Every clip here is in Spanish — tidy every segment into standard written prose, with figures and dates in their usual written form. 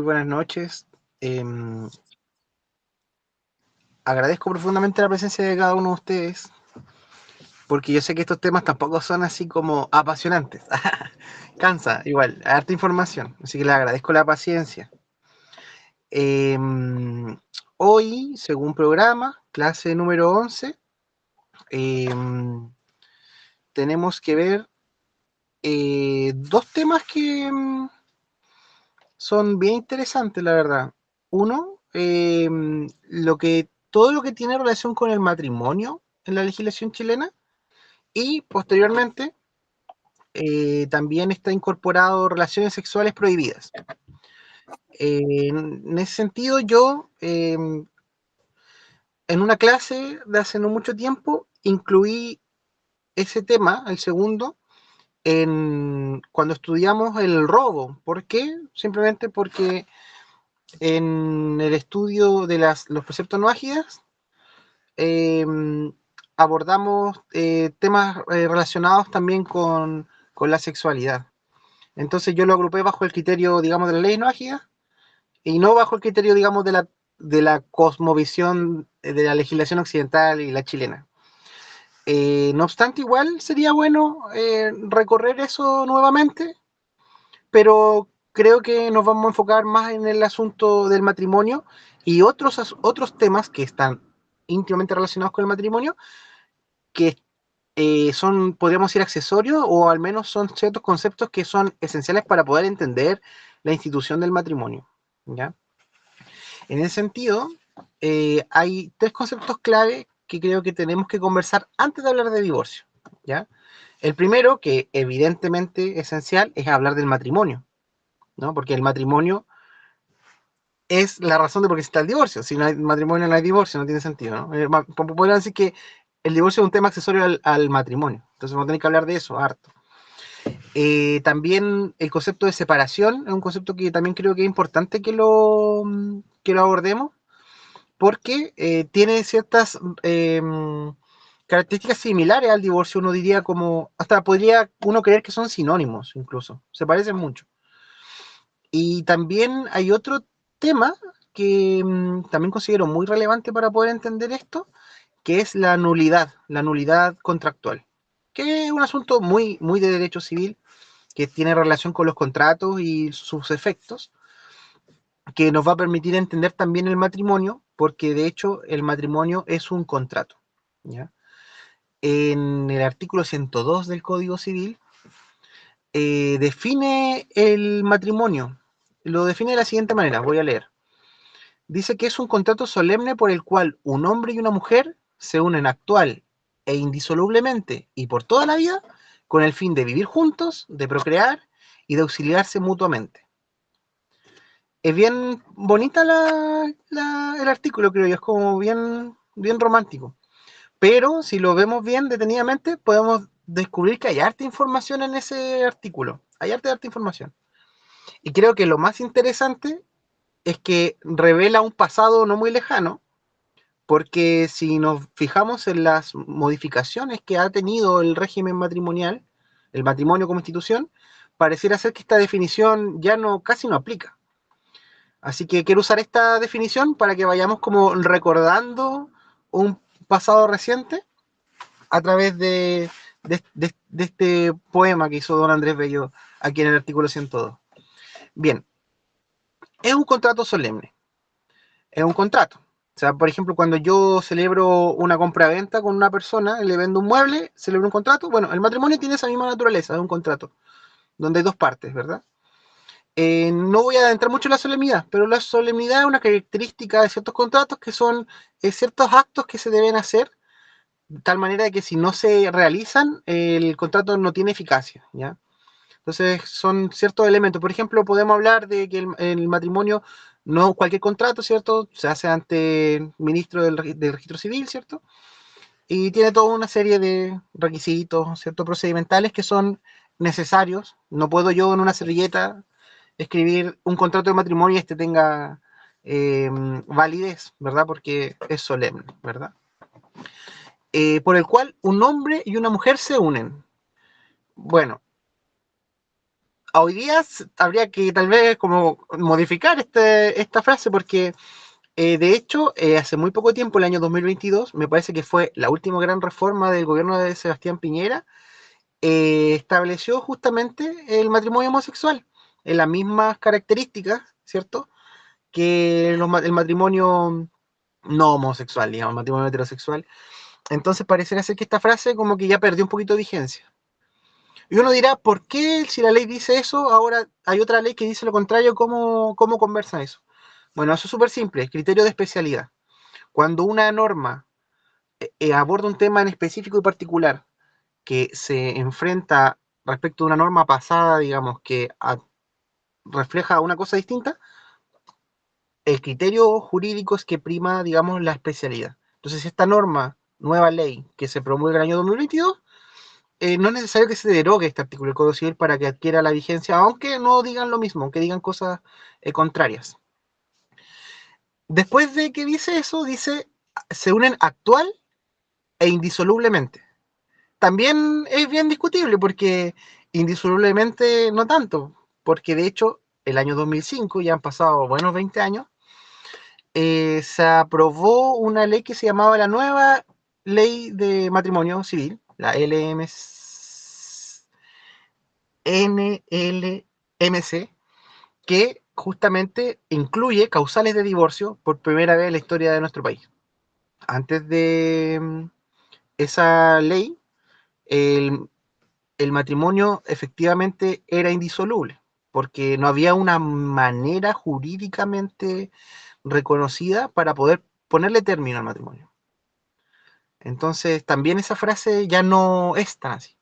Buenas noches. Em, Agradezco profundamente la presencia de cada uno de ustedes, porque yo sé que estos temas tampoco son así como apasionantes. Cansa, igual, harta información, así que les agradezco la paciencia. Em, Hoy, según programa, clase número 11, em, tenemos que ver dos temas que son bien interesantes, la verdad. Uno, todo lo que tiene relación con el matrimonio en la legislación chilena, y posteriormente también está incorporado relaciones sexuales prohibidas. En ese sentido, yo en una clase de hace no mucho tiempo incluí ese tema, el segundo, cuando estudiamos el robo. ¿Por qué? Simplemente porque en el estudio de los preceptos no ágidas eh, abordamos temas relacionados también con la sexualidad. Entonces yo lo agrupé bajo el criterio, digamos, de la ley no ágida y no bajo el criterio, digamos, de la cosmovisión de la legislación occidental y la chilena. No obstante, igual sería bueno recorrer eso nuevamente, pero creo que nos vamos a enfocar más en el asunto del matrimonio y otros temas que están íntimamente relacionados con el matrimonio, que son, podríamos decir, accesorios o al menos son ciertos conceptos que son esenciales para poder entender la institución del matrimonio. ¿Ya? En ese sentido, hay tres conceptos clave que creo que tenemos que conversar antes de hablar de divorcio. ¿Ya? El primero, que evidentemente esencial, es hablar del matrimonio, ¿no? Porque el matrimonio es la razón de por qué está el divorcio. Si no hay matrimonio, no hay divorcio, no tiene sentido, ¿no? Podrían decir que el divorcio es un tema accesorio al matrimonio. Entonces vamos a tener que hablar de eso harto. También el concepto de separación es un concepto que también creo que es importante que lo abordemos, porque tiene ciertas características similares al divorcio. Uno diría como, hasta podría uno creer que son sinónimos incluso, se parecen mucho. Y también hay otro tema que también considero muy relevante para poder entender esto, que es la nulidad contractual, que es un asunto muy, muy de derecho civil, que tiene relación con los contratos y sus efectos, que nos va a permitir entender también el matrimonio, porque de hecho el matrimonio es un contrato. ¿Ya? En el artículo 102 del Código Civil define el matrimonio, lo define de la siguiente manera, voy a leer. Dice que es un contrato solemne por el cual un hombre y una mujer se unen actual e indisolublemente y por toda la vida con el fin de vivir juntos, de procrear y de auxiliarse mutuamente. Es bien bonita el artículo, creo yo, es como bien, bien romántico. Pero si lo vemos bien detenidamente, podemos descubrir que hay harta información en ese artículo. Hay harta información. Y creo que lo más interesante es que revela un pasado no muy lejano, porque si nos fijamos en las modificaciones que ha tenido el régimen matrimonial, el matrimonio como institución, pareciera ser que esta definición ya no, casi no aplica. Así que quiero usar esta definición para que vayamos como recordando un pasado reciente a través de este poema que hizo don Andrés Bello aquí en el artículo 102. Bien, es un contrato solemne, es un contrato. O sea, por ejemplo, cuando yo celebro una compra-venta con una persona, le vendo un mueble, celebro un contrato. Bueno, el matrimonio tiene esa misma naturaleza, es un contrato, donde hay dos partes, ¿verdad? No voy a adentrar mucho en la solemnidad, pero la solemnidad es una característica de ciertos contratos que son ciertos actos que se deben hacer, de tal manera de que si no se realizan, el contrato no tiene eficacia, ¿ya? Entonces son ciertos elementos. Por ejemplo, podemos hablar de que el matrimonio no cualquier contrato, ¿cierto? Se hace ante el ministro del registro civil, ¿cierto? Y tiene toda una serie de requisitos, ¿cierto? Procedimentales que son necesarios. No puedo yo en una servilleta escribir un contrato de matrimonio y este tenga validez, ¿verdad? Porque es solemne, ¿verdad? Por el cual un hombre y una mujer se unen. Bueno, hoy día habría que tal vez como modificar esta frase porque de hecho hace muy poco tiempo, el año 2022, me parece que fue la última gran reforma del gobierno de Sebastián Piñera, estableció justamente el matrimonio homosexual en las mismas características, ¿cierto? Que el matrimonio no homosexual, digamos, el matrimonio heterosexual. Entonces pareciera ser que esta frase como que ya perdió un poquito de vigencia. Y uno dirá, ¿por qué si la ley dice eso, ahora hay otra ley que dice lo contrario? ¿Cómo conversa eso? Bueno, eso es súper simple, el criterio de especialidad. Cuando una norma aborda un tema en específico y particular que se enfrenta respecto a una norma pasada, digamos, que refleja una cosa distinta, el criterio jurídico es que prima, digamos, la especialidad. Entonces, esta norma, nueva ley que se promulga en el año 2022, no es necesario que se derogue este artículo del Código Civil para que adquiera la vigencia, aunque no digan lo mismo, aunque digan cosas contrarias. Después de que dice eso, dice, se unen actual e indisolublemente. También es bien discutible porque indisolublemente no tanto, porque de hecho el año 2005, ya han pasado buenos 20 años, se aprobó una ley que se llamaba la nueva ley de matrimonio civil, la NLMC, que justamente incluye causales de divorcio por primera vez en la historia de nuestro país. Antes de esa ley, el, el matrimonio efectivamente era indisoluble, porque no había una manera jurídicamente reconocida para poder ponerle término al matrimonio. Entonces, también esa frase ya no es tan así.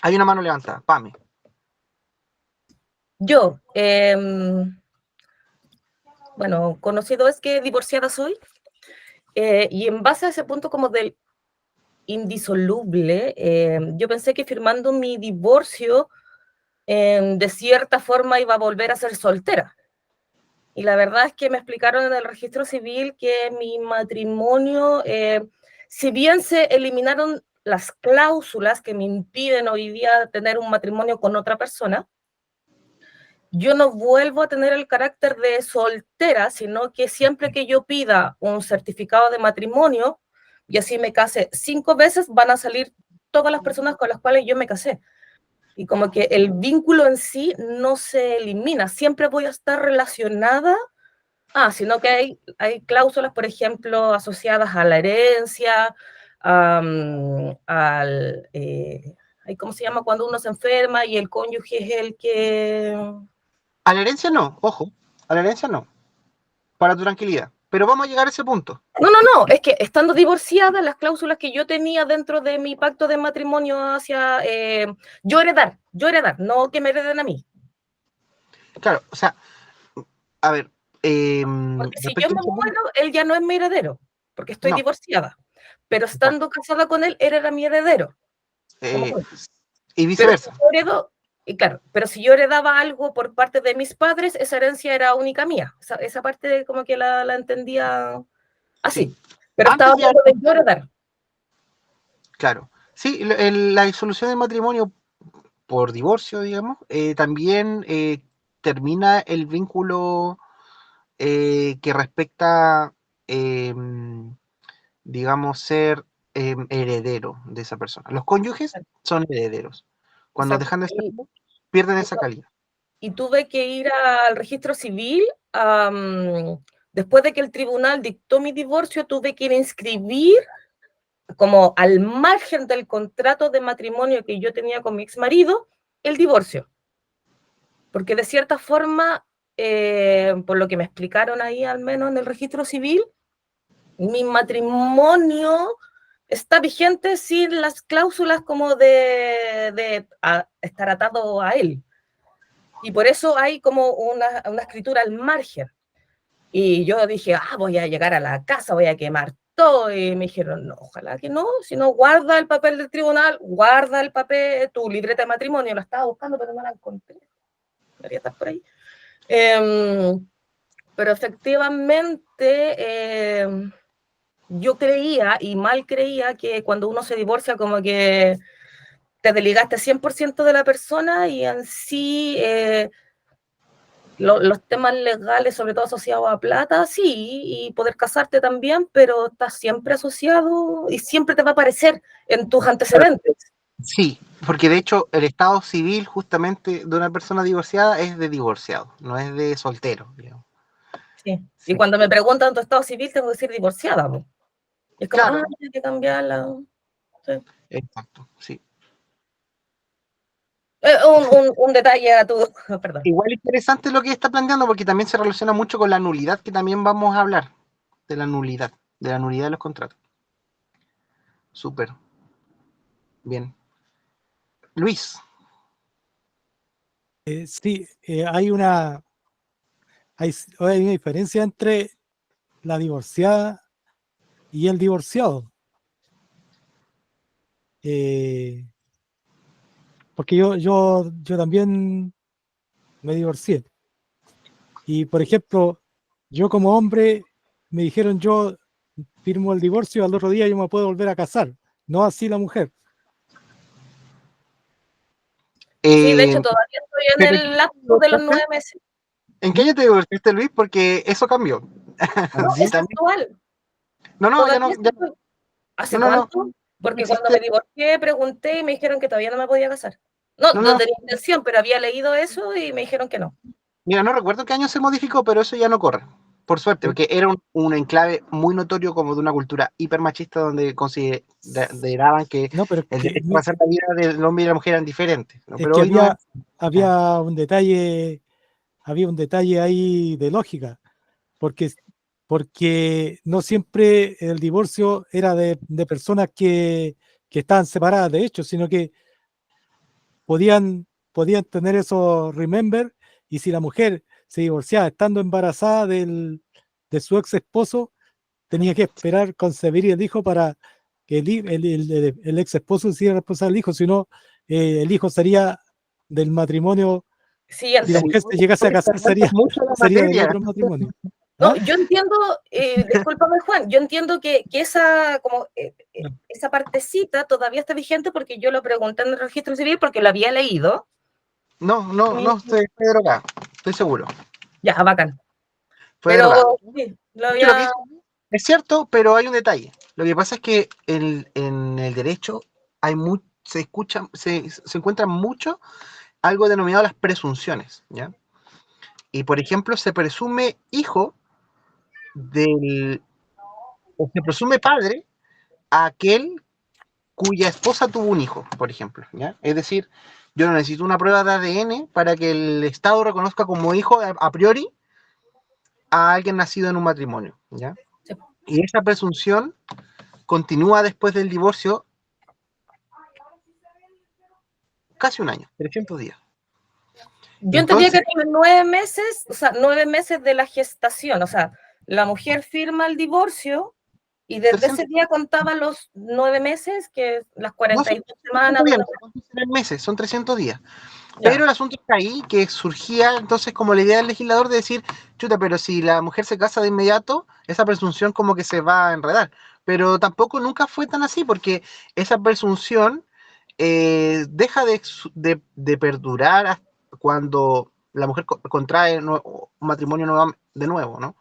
Hay una mano levantada, Pame. Yo, bueno, conocido es que divorciada soy, y en base a ese punto como del indisoluble, yo pensé que firmando mi divorcio, de cierta forma iba a volver a ser soltera. Y la verdad es que me explicaron en el registro civil que mi matrimonio, si bien se eliminaron las cláusulas que me impiden hoy día tener un matrimonio con otra persona, yo no vuelvo a tener el carácter de soltera, sino que siempre que yo pida un certificado de matrimonio, y así me case 5 veces, van a salir todas las personas con las cuales yo me casé. Y como que el vínculo en sí no se elimina, siempre voy a estar relacionada. Sino que hay cláusulas, por ejemplo, asociadas a la herencia, ¿cómo se llama? Cuando uno se enferma y el cónyuge es el que... A la herencia no, ojo, a la herencia no, para tu tranquilidad. Pero vamos a llegar a ese punto. No, es que estando divorciada, las cláusulas que yo tenía dentro de mi pacto de matrimonio hacia yo heredar, no que me hereden a mí. Claro, o sea, a ver, Porque si yo respecto a me ese punto, muero, él ya no es mi heredero, porque estoy no, divorciada. Pero exacto. estando casada con él, él era mi heredero. Como Eh, fue. y Pero si viceversa. yo heredo, y claro, pero si yo heredaba algo por parte de mis padres, esa herencia era única mía. Esa parte como que la entendía Sí. así. Pero estaba Antes ya, hablando de yo heredar. claro. Sí, la disolución del matrimonio por divorcio, digamos, también termina el vínculo que respecta, eh, digamos, ser heredero de esa persona. Los cónyuges son herederos. Cuando Exacto. dejan de serlo, pierden esa calidad. Y tuve que ir al registro civil. Después de que el tribunal dictó mi divorcio, tuve que ir a inscribir como al margen del contrato de matrimonio que yo tenía con mi ex marido, el divorcio. Porque de cierta forma, por lo que me explicaron ahí, al menos en el registro civil, mi matrimonio está vigente sin las cláusulas como de estar atado a él. Y por eso hay como una escritura al margen. Y yo dije, voy a llegar a la casa, voy a quemar todo. Y me dijeron, no, ojalá que no, si no, guarda el papel del tribunal, guarda el papel, tu libreta de matrimonio. La estaba buscando, pero no la encontré. Debería estar por ahí. Pero efectivamente, yo creía y mal creía que cuando uno se divorcia como que te desligaste 100% de la persona y en sí los temas legales, sobre todo asociados a plata, sí, y poder casarte también, pero estás siempre asociado y siempre te va a aparecer en tus antecedentes. Sí, porque de hecho el estado civil justamente de una persona divorciada es de divorciado, no es de soltero, digamos. Sí. Y Sí. cuando me preguntan tu estado civil, tengo que decir divorciada. ¿No? Es como, Claro, hay que cambiarla. Sí. exacto, sí. Un detalle a tu... Perdón. Igual interesante lo que está planteando porque también se relaciona mucho con la nulidad, que también vamos a hablar de la nulidad de los contratos. Súper, bien. Luis. Sí, hay una diferencia entre la divorciada y el divorciado. Porque yo también me divorcié. Y, por ejemplo, yo como hombre me dijeron yo firmo el divorcio, al otro día yo me puedo volver a casar. No así la mujer. Sí, de Eh, hecho todavía estoy en ¿pero el lapso de los 9 meses. en qué año te divorciaste, Luis? Porque eso cambió. No, ¿Sí? es actual. No, no, ya Todavía no, ya, estoy. ¿Hace no, no, no, cuánto? ya no Porque cuando existe. me divorcié pregunté y me dijeron que todavía no me podía casar. No, No, no no, tenía intención, pero había leído eso y me dijeron que no. mira, no recuerdo qué año se modificó, pero eso ya no corre. Por suerte, porque era un enclave muy notorio como de una cultura hipermachista donde consideraban que No, pero el derecho a hacer la vida del hombre y la mujer eran diferentes, ¿no? es Pero que hoy no es. había un detalle ahí de lógica, porque, porque no siempre el divorcio era de personas que estaban separadas de hecho, sino que podían tener esos remember, y si la mujer se divorciaba estando embarazada de su ex esposo, tenía que esperar concebir el hijo para que el ex esposo se hiciera responsable del hijo, si no, el hijo sería del matrimonio. Si la Siguiente. mujer se llegase a casar, Mucho la sería del materia. otro matrimonio. No, ¿Ah? yo entiendo, discúlpame Juan, yo entiendo que esa, como, No. esa partecita todavía está vigente porque yo lo pregunté en el registro civil porque lo había leído. No, no, no, estoy drogado, estoy seguro. Ya, bacán. Fue derogado. Pero sí, lo Es que lo que había... dice es cierto, pero hay un detalle. Lo que pasa es que en el derecho se encuentra mucho algo denominado las presunciones, ¿ya? Y por ejemplo, se presume hijo o se presume padre a aquel cuya esposa tuvo un hijo, por ejemplo, ¿ya? Es decir, yo no necesito una prueba de ADN para que el Estado reconozca como hijo a priori a alguien nacido en un matrimonio, ¿ya? Sí. Y esa presunción continúa después del divorcio casi un año, 300 días. Yo entendía que Entonces, eran 9 meses, o sea, 9 meses de la gestación, o sea, la mujer firma el divorcio y desde ese 300, día contaba los 9 meses, que las no son 42 300 semanas de días, una... no son 3 meses, son 300 días. Ya. Pero el asunto está ahí, que surgía entonces como la idea del legislador de decir, chuta, pero si la mujer se casa de inmediato, esa presunción como que se va a enredar. Pero tampoco nunca fue tan así, porque esa presunción deja de perdurar cuando la mujer contrae un matrimonio de nuevo, ¿no?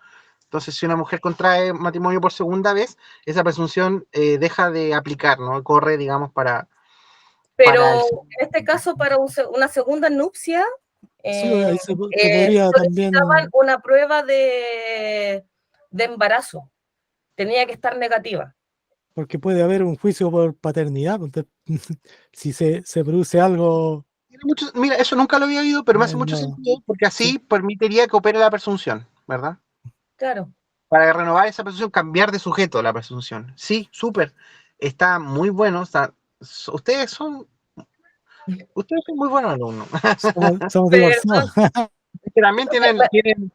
Entonces, si una mujer contrae matrimonio por segunda vez, esa presunción deja de aplicar, ¿no? Corre, digamos, para el... Pero en este caso, para una segunda nupcia, Sí, ahí se podría solicitaban también, una prueba de embarazo. Tenía que estar negativa. porque puede haber un juicio por paternidad. Entonces, si se produce algo, Mira, eso nunca lo había oído, pero me hace mucho no, sentido porque sí, así permitiría que opere la presunción, ¿verdad? Claro. Para renovar esa presunción, cambiar de sujeto la presunción. Sí, súper. Está muy bueno. Ustedes son muy buenos alumnos. somos divorciados. ¿Verdad? Que también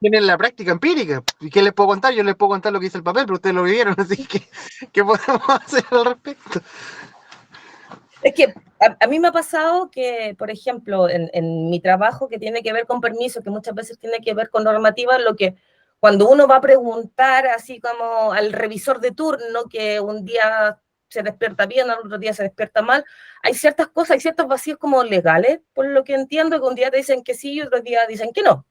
tienen la práctica empírica. ¿Y qué les puedo contar? Yo les puedo contar lo que dice el papel, pero ustedes lo vivieron, así que ¿qué podemos hacer al respecto? Es que a mí me ha pasado que, por ejemplo, en mi trabajo que tiene que ver con permisos, que muchas veces tiene que ver con normativas, lo que cuando uno va a preguntar así como al revisor de turno, que un día se despierta bien, al otro día se despierta mal. Hay ciertas cosas, hay ciertos vacíos como legales, por lo que entiendo, que un día te dicen que sí y otro día dicen que no.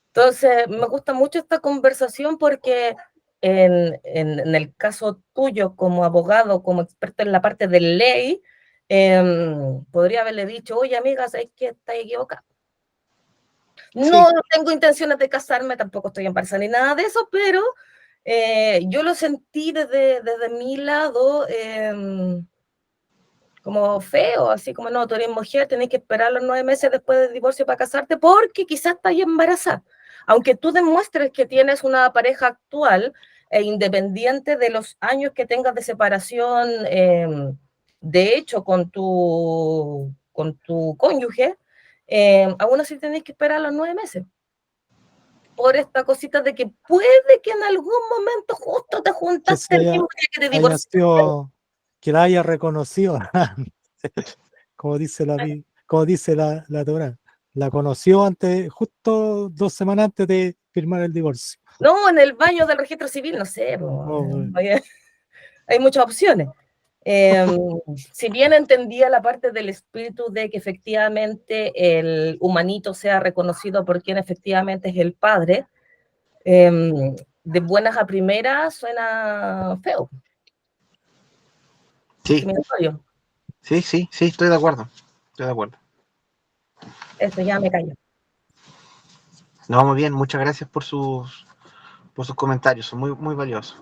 Entonces, me gusta mucho esta conversación porque en el caso tuyo como abogado, como experto en la parte de ley, podría haberle dicho, oye, amiga, ¿sabes que está equivocada? No tengo intenciones de casarme, tampoco estoy embarazada ni nada de eso, pero yo lo sentí desde mi lado como feo, así como, no, tú eres mujer, tenés que esperar los 9 meses después del divorcio para casarte porque quizás estás embarazada. Aunque tú demuestres que tienes una pareja actual e independiente de los años que tengas de separación, de hecho, con tu cónyuge, aún así tenés que esperar los 9 meses. Por esta cosita de que puede que en algún momento justo te juntaste el mismo día que te divorciaste. Que la haya reconocido, como dice la Torá, la conoció antes, justo 2 semanas antes de firmar el divorcio. No, en el baño del registro civil, no sé, hay muchas opciones. Si bien entendía la parte del espíritu de que efectivamente el humanito sea reconocido por quien efectivamente es el padre, de buenas a primeras suena feo. Sí, sí, estoy de acuerdo. Eso ya me callo. No, muy bien, muchas gracias por sus comentarios, son muy, muy valiosos.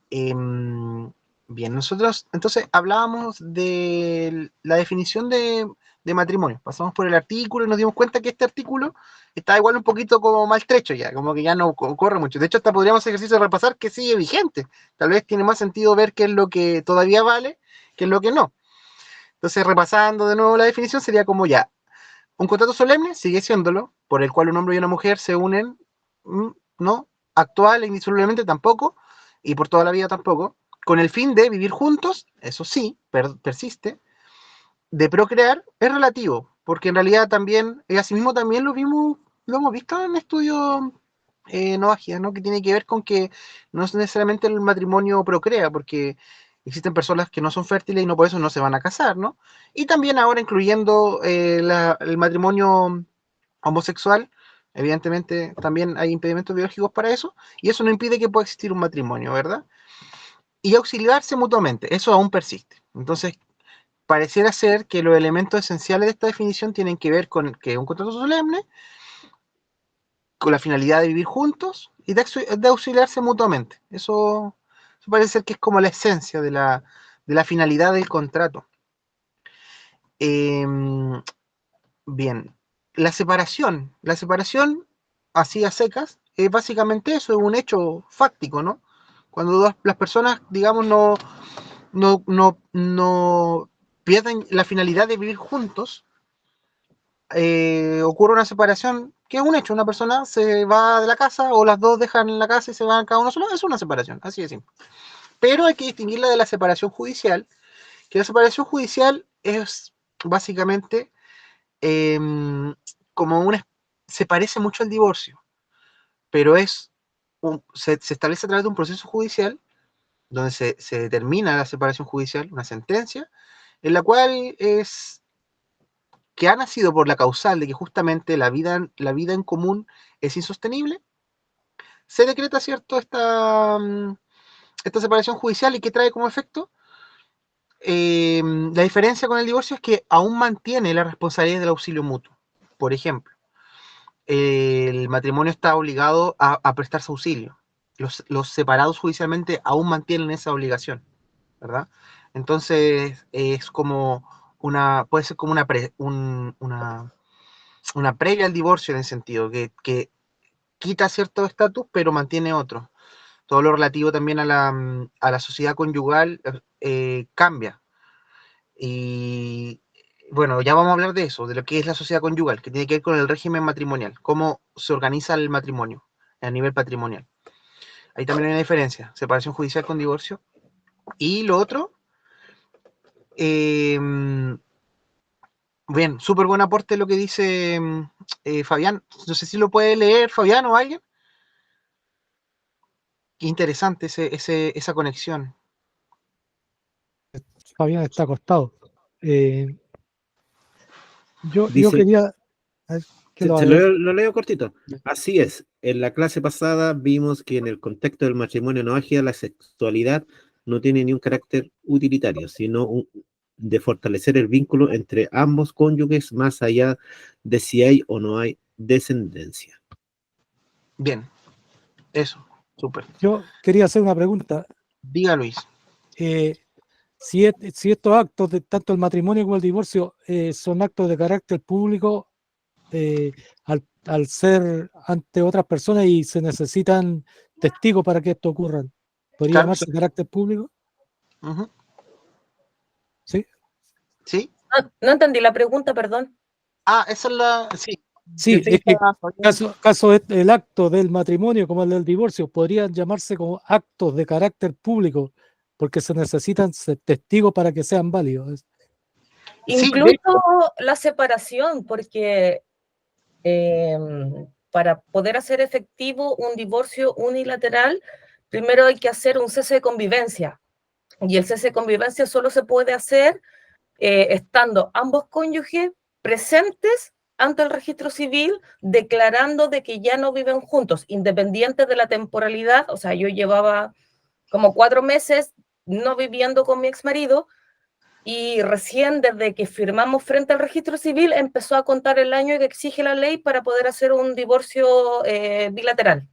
Bien, nosotros entonces hablábamos de la definición de matrimonio. Pasamos por el artículo y nos dimos cuenta que este artículo está igual un poquito como maltrecho ya, como que ya no corre mucho. De hecho, hasta podríamos hacer ejercicio de repasar que sigue vigente. Tal vez tiene más sentido ver qué es lo que todavía vale, qué es lo que no. Entonces, repasando de nuevo la definición, sería como ya, un contrato solemne sigue siéndolo, por el cual un hombre y una mujer se unen, no, actual e indisolublemente tampoco, y por toda la vida tampoco, con el fin de vivir juntos, eso sí, persiste, de procrear, es relativo, porque en realidad también, asimismo también lo hemos visto en estudios Noagia, ¿no? Que tiene que ver con que no es necesariamente el matrimonio procrea, porque existen personas que no son fértiles y no por eso no se van a casar, ¿no? Y también ahora incluyendo el matrimonio homosexual, evidentemente también hay impedimentos biológicos para eso, y eso no impide que pueda existir un matrimonio, ¿verdad? Y auxiliarse mutuamente, eso aún persiste. Entonces, pareciera ser que los elementos esenciales de esta definición tienen que ver con que un contrato solemne, con la finalidad de vivir juntos y de auxiliarse mutuamente. Eso parece ser que es como la esencia de la finalidad del contrato. Bien, la separación, así a secas, es básicamente eso, es un hecho fáctico, ¿no? Cuando las personas, digamos, no pierden la finalidad de vivir juntos, ocurre una separación, que es un hecho, una persona se va de la casa o las dos dejan la casa y se van cada uno solo, es una separación, así de simple. Pero hay que distinguirla de la separación judicial, que la separación judicial es básicamente como se parece mucho al divorcio, pero se establece a través de un proceso judicial donde se determina la separación judicial, una sentencia, en la cual que ha nacido por la causal de que justamente la vida en común es insostenible, se decreta, ¿cierto?, esta separación judicial y que trae como efecto la diferencia con el divorcio es que aún mantiene la responsabilidad del auxilio mutuo. Por ejemplo, el matrimonio está obligado a prestarse auxilio. Los separados judicialmente aún mantienen esa obligación, ¿verdad? Entonces es como puede ser como una previa al divorcio en el sentido que quita cierto estatus pero mantiene otro. Todo lo relativo también a la sociedad conyugal cambia. Y bueno, ya vamos a hablar de eso, de lo que es la sociedad conyugal, que tiene que ver con el régimen matrimonial, cómo se organiza el matrimonio a nivel patrimonial. Ahí también hay una diferencia, separación judicial con divorcio. Y lo otro, bien, súper buen aporte lo que dice Fabián. No sé si lo puede leer Fabián o alguien. Qué interesante esa conexión. Fabián está acostado. Yo Dice, quería... a ver, ¿qué lo va a leer? lo leo cortito. Así es, en la clase pasada vimos que en el contexto del matrimonio no ágil la sexualidad no tiene ni un carácter utilitario, sino de fortalecer el vínculo entre ambos cónyuges más allá de si hay o no hay descendencia. Bien, eso, súper. Yo quería hacer una pregunta. Diga, Luis. Si estos actos, de tanto el matrimonio como el divorcio, son actos de carácter público, al ser ante otras personas y se necesitan testigos para que esto ocurra, ¿podría Claro. llamarse carácter público? Ujú. ¿Sí? ¿Sí? No entendí la pregunta, perdón. Ah, esa es la... Sí. Sí, Usted es que está- caso el acto del matrimonio como el del divorcio podrían llamarse como actos de carácter público porque se necesitan testigos para que sean válidos. Sí, Incluso la separación, porque para poder hacer efectivo un divorcio unilateral, primero hay que hacer un cese de convivencia. Y el cese de convivencia solo se puede hacer estando ambos cónyuges presentes ante el registro civil, declarando de que ya no viven juntos, independiente de la temporalidad. O sea, yo llevaba como 4 meses no viviendo con mi exmarido, y recién desde que firmamos frente al registro civil empezó a contar el año que exige la ley para poder hacer un divorcio bilateral.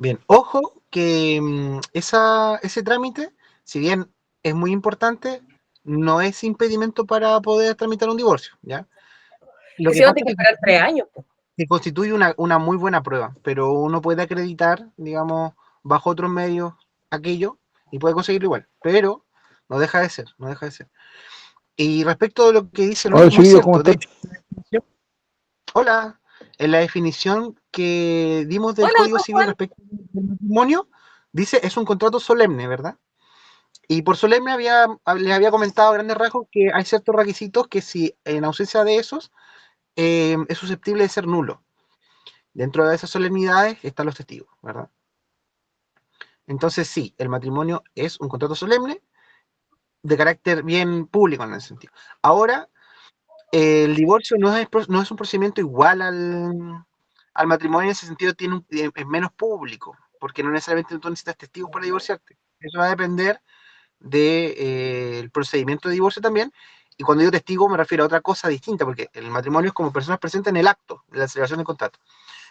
bien. Ojo que ese trámite, si bien es muy importante, no es impedimento para poder tramitar un divorcio, ¿ya? Lo Que que si no pasa tiene que es esperar 3 años. que constituye una muy buena prueba, pero uno puede acreditar, digamos, bajo otros medios aquello y puede conseguirlo igual, pero no deja de ser, no deja de ser. Y respecto de lo que dice Luis, Hola, muy chiquillos, ¿cómo cierto. De están? hecho, hola, en la definición que dimos del Hola, Código don Civil Juan. respecto al matrimonio, dice es un contrato solemne, ¿verdad? Y por solemne les había comentado a grandes rasgos que hay ciertos requisitos que si en ausencia de esos es susceptible de ser nulo. Dentro de esas solemnidades están los testigos, ¿verdad? Entonces sí, el matrimonio es un contrato solemne de carácter bien público en ese sentido. Ahora, el divorcio no es un procedimiento igual al matrimonio, en ese sentido es menos público, porque no necesariamente tú necesitas testigos para divorciarte. Eso va a depender del procedimiento de divorcio también. Y cuando digo testigo me refiero a otra cosa distinta, porque el matrimonio es como personas presentes en el acto de la celebración del contrato.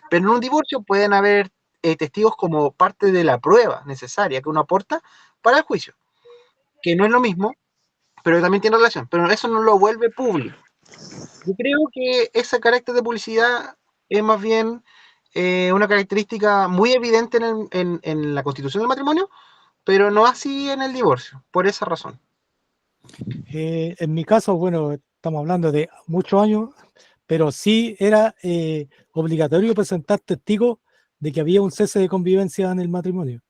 Pero en un divorcio pueden haber testigos como parte de la prueba necesaria que uno aporta para el juicio, que no es lo mismo, pero también tiene relación. Pero eso no lo vuelve público. Yo creo que ese carácter de publicidad es más bien una característica muy evidente en la constitución del matrimonio, pero no así en el divorcio, por esa razón. En mi caso, bueno, estamos hablando de muchos años, pero sí era obligatorio presentar testigos de que había un cese de convivencia en el matrimonio.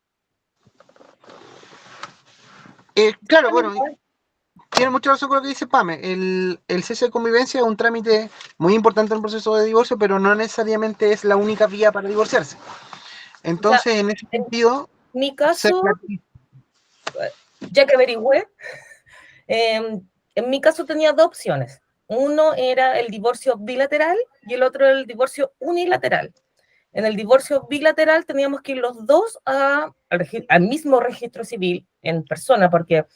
Claro, bueno, tiene mucha razón con lo que dice Pame. El cese de convivencia es un trámite muy importante en el proceso de divorcio, pero no necesariamente es la única vía para divorciarse. Entonces, O sea, en ese sentido, mi caso, ya que averigüé, en mi caso tenía 2 opciones. Uno era el divorcio bilateral y el otro el divorcio unilateral. En el divorcio bilateral teníamos que ir los dos al mismo registro civil en persona, porque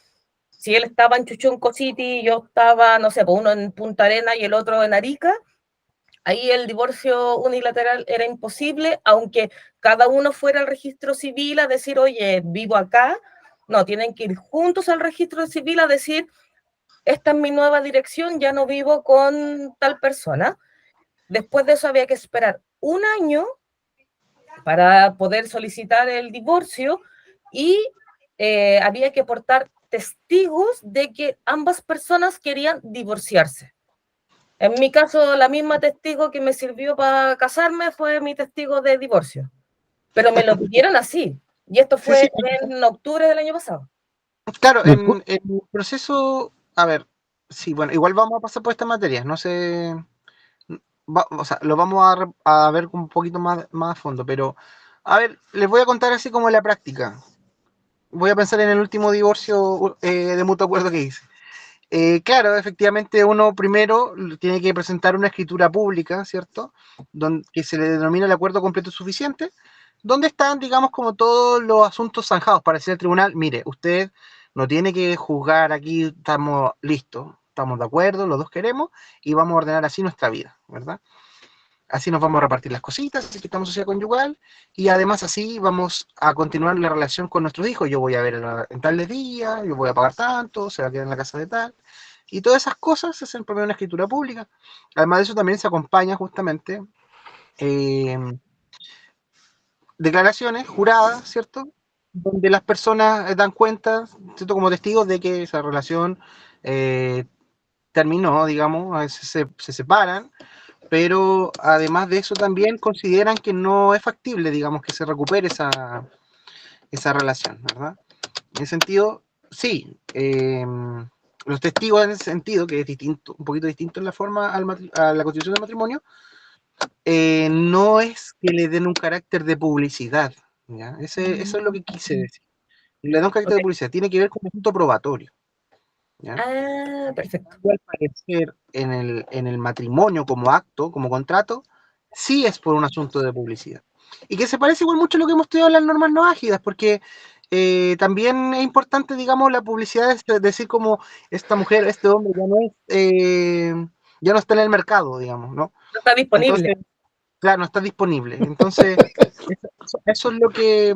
si él estaba en Chuchunco City y yo estaba, no sé, pues uno en Punta Arena y el otro en Arica, ahí el divorcio unilateral era imposible, aunque cada uno fuera al registro civil a decir, oye, vivo acá. No, tienen que ir juntos al registro civil a decir, esta es mi nueva dirección, ya no vivo con tal persona. Después de eso había que esperar 1 año para poder solicitar el divorcio y había que aportar testigos de que ambas personas querían divorciarse. En mi caso, la misma testigo que me sirvió para casarme fue mi testigo de divorcio, pero me lo pidieron así, y esto sí, fue sí, en octubre del año pasado. claro, ¿Me en el proceso, a ver, sí, bueno, igual vamos a pasar por estas materias, no sé, o sea, lo vamos a ver un poquito más a fondo, pero, a ver, les voy a contar así como la práctica. voy a pensar en el último divorcio de mutuo acuerdo que hice. Claro, efectivamente uno primero tiene que presentar una escritura pública, ¿cierto? Que se le denomina el acuerdo completo suficiente, donde están, digamos, como todos los asuntos zanjados para decir al tribunal, mire, usted no tiene que juzgar aquí, estamos listos, estamos de acuerdo, los dos queremos, y vamos a ordenar así nuestra vida, ¿verdad? Así nos vamos a repartir las cositas, así que estamos sociedad conyugal, y además así vamos a continuar la relación con nuestros hijos. Yo voy a ver en tales días, yo voy a pagar tanto, se va a quedar en la casa de tal, y todas esas cosas se hacen por medio de una escritura pública. Además de eso también se acompaña justamente eh, declaraciones juradas, ¿cierto? Donde las personas dan cuenta, ¿cierto? Como testigos de que esa relación eh, terminó, digamos, a veces se separan, pero además de eso también consideran que no es factible, digamos, que se recupere esa relación, ¿verdad? En ese sentido, sí, los testigos en ese sentido, que es distinto, un poquito distinto en la forma a la constitución del matrimonio, no es que le den un carácter de publicidad, ¿ya? Eso es lo que quise decir. Le da un carácter Ok. de publicidad, tiene que ver con un punto probatorio, ¿ya? Ah, perfecto. Al parecer, en el matrimonio como acto, como contrato, sí es por un asunto de publicidad. Y que se parece igual mucho a lo que hemos estudiado en las normas no ágidas, porque también es importante, digamos, la publicidad es decir como esta mujer, este hombre ya no está en el mercado, digamos, ¿no? No está disponible. Entonces, claro, no está disponible. Entonces, eso es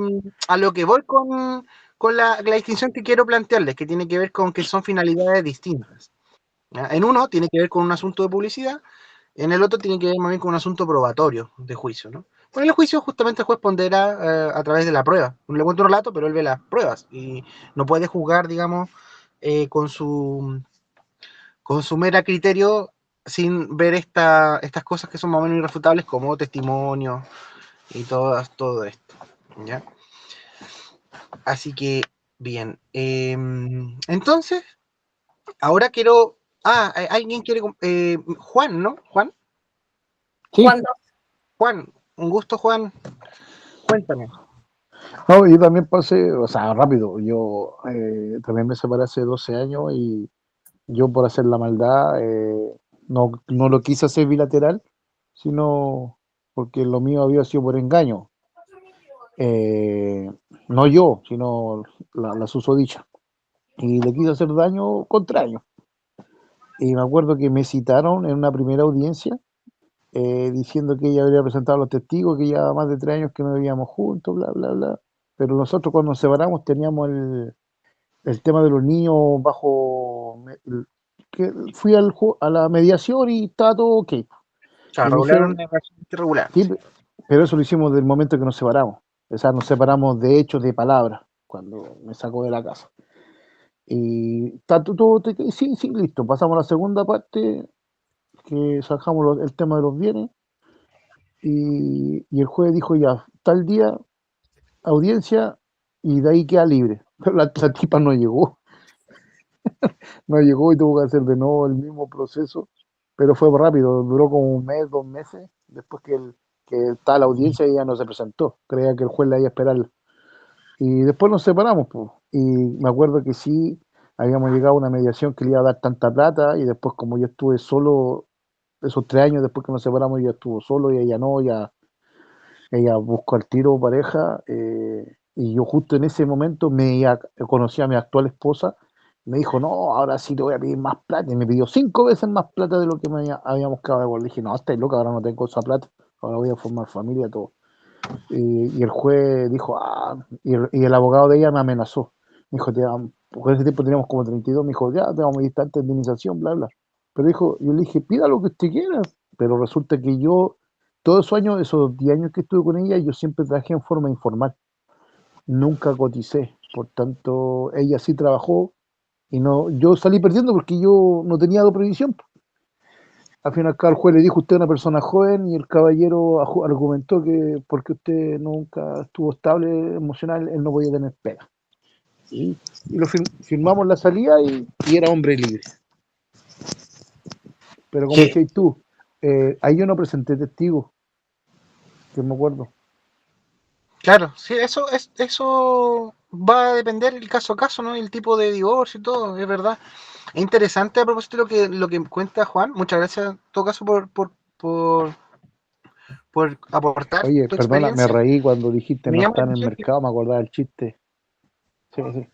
a lo que voy con la distinción que quiero plantearles, que tiene que ver con que son finalidades distintas. ¿Ya? En uno tiene que ver con un asunto de publicidad, en el otro tiene que ver más bien con un asunto probatorio de juicio, ¿no? Pues en el juicio justamente el juez pondera a través de la prueba. Uno le cuenta un relato, pero él ve las pruebas y no puede juzgar, digamos, eh, con, su, con su mera criterio sin ver estas cosas que son más o menos irrefutables como testimonio y todo esto, ¿ya? Así que, bien. Entonces, ahora quiero... alguien quiere... Juan, ¿no? Juan. Sí, Cuando Juan, un gusto, Juan. Cuéntame. no, yo también pasé, o sea, rápido, yo también me separé hace 12 años y yo por hacer la maldad no lo quise hacer bilateral, sino porque lo mío había sido por engaño. Eh, no yo, sino la susodicha. Y le quise hacer daño contra año. Y me acuerdo que me citaron en una primera audiencia diciendo que ella habría presentado a los testigos, que ya más de 3 años que no vivíamos juntos, bla, bla, bla. Pero nosotros cuando nos separamos teníamos el tema de los niños bajo... que fui a la mediación y estaba todo ok. Y me Regular dijeron, una relación irregular. sí, pero eso lo hicimos del momento que nos separamos. O sea, nos separamos de hechos, de palabras, cuando me sacó de la casa. Y está todo, sí, sí, listo. Pasamos a la segunda parte, que sacamos el tema de los bienes. Y el juez dijo ya, tal día, audiencia, y de ahí queda libre. Pero la tipa no llegó y tuvo que hacer de nuevo el mismo proceso, pero fue rápido, duró como un mes, 2 meses, después que está la audiencia y ella no se presentó, creía que el juez la iba a esperar. Y después nos separamos, pues. Y me acuerdo que sí, habíamos llegado a una mediación que le iba a dar tanta plata, y después como yo estuve solo, esos 3 años después que nos separamos, yo estuvo solo y ella no, ella buscó al tiro pareja, y yo justo en ese momento conocí a mi actual esposa, me dijo, no, ahora sí te voy a pedir más plata, y me pidió 5 veces más plata de lo que habíamos quedado de acuerdo. Le dije, no, estás loca, ahora no tengo esa plata, ahora voy a formar familia, todo. Y el juez dijo, y el abogado de ella me amenazó, me dijo, porque en ese tiempo teníamos como 32, me dijo, ya, te vamos a dictar esta indemnización, bla, bla. Pero dijo, yo le dije, pida lo que usted quiera, pero resulta que yo todos esos años, esos 10 años que estuve con ella, yo siempre trabajé en forma informal. Nunca coticé. Por tanto, ella sí trabajó y no, yo salí perdiendo porque yo no tenía previsión. Al final, el juez le dijo, usted es una persona joven, y el caballero argumentó que porque usted nunca estuvo estable emocional, él no podía tener pega. Y lo firmamos la salida y era hombre libre. Pero como Que, decías tú, ahí yo no presenté testigos, que me acuerdo. claro, sí, eso va a depender el caso a caso, ¿no? El tipo de divorcio y todo, es verdad. Es interesante a propósito de lo que cuenta Juan. Muchas gracias en todo caso por aportar Oye, tu perdona, me experiencia. reí cuando dijiste Me no llama está la en el atención que... mercado, me acordaba del chiste. Sí, sí.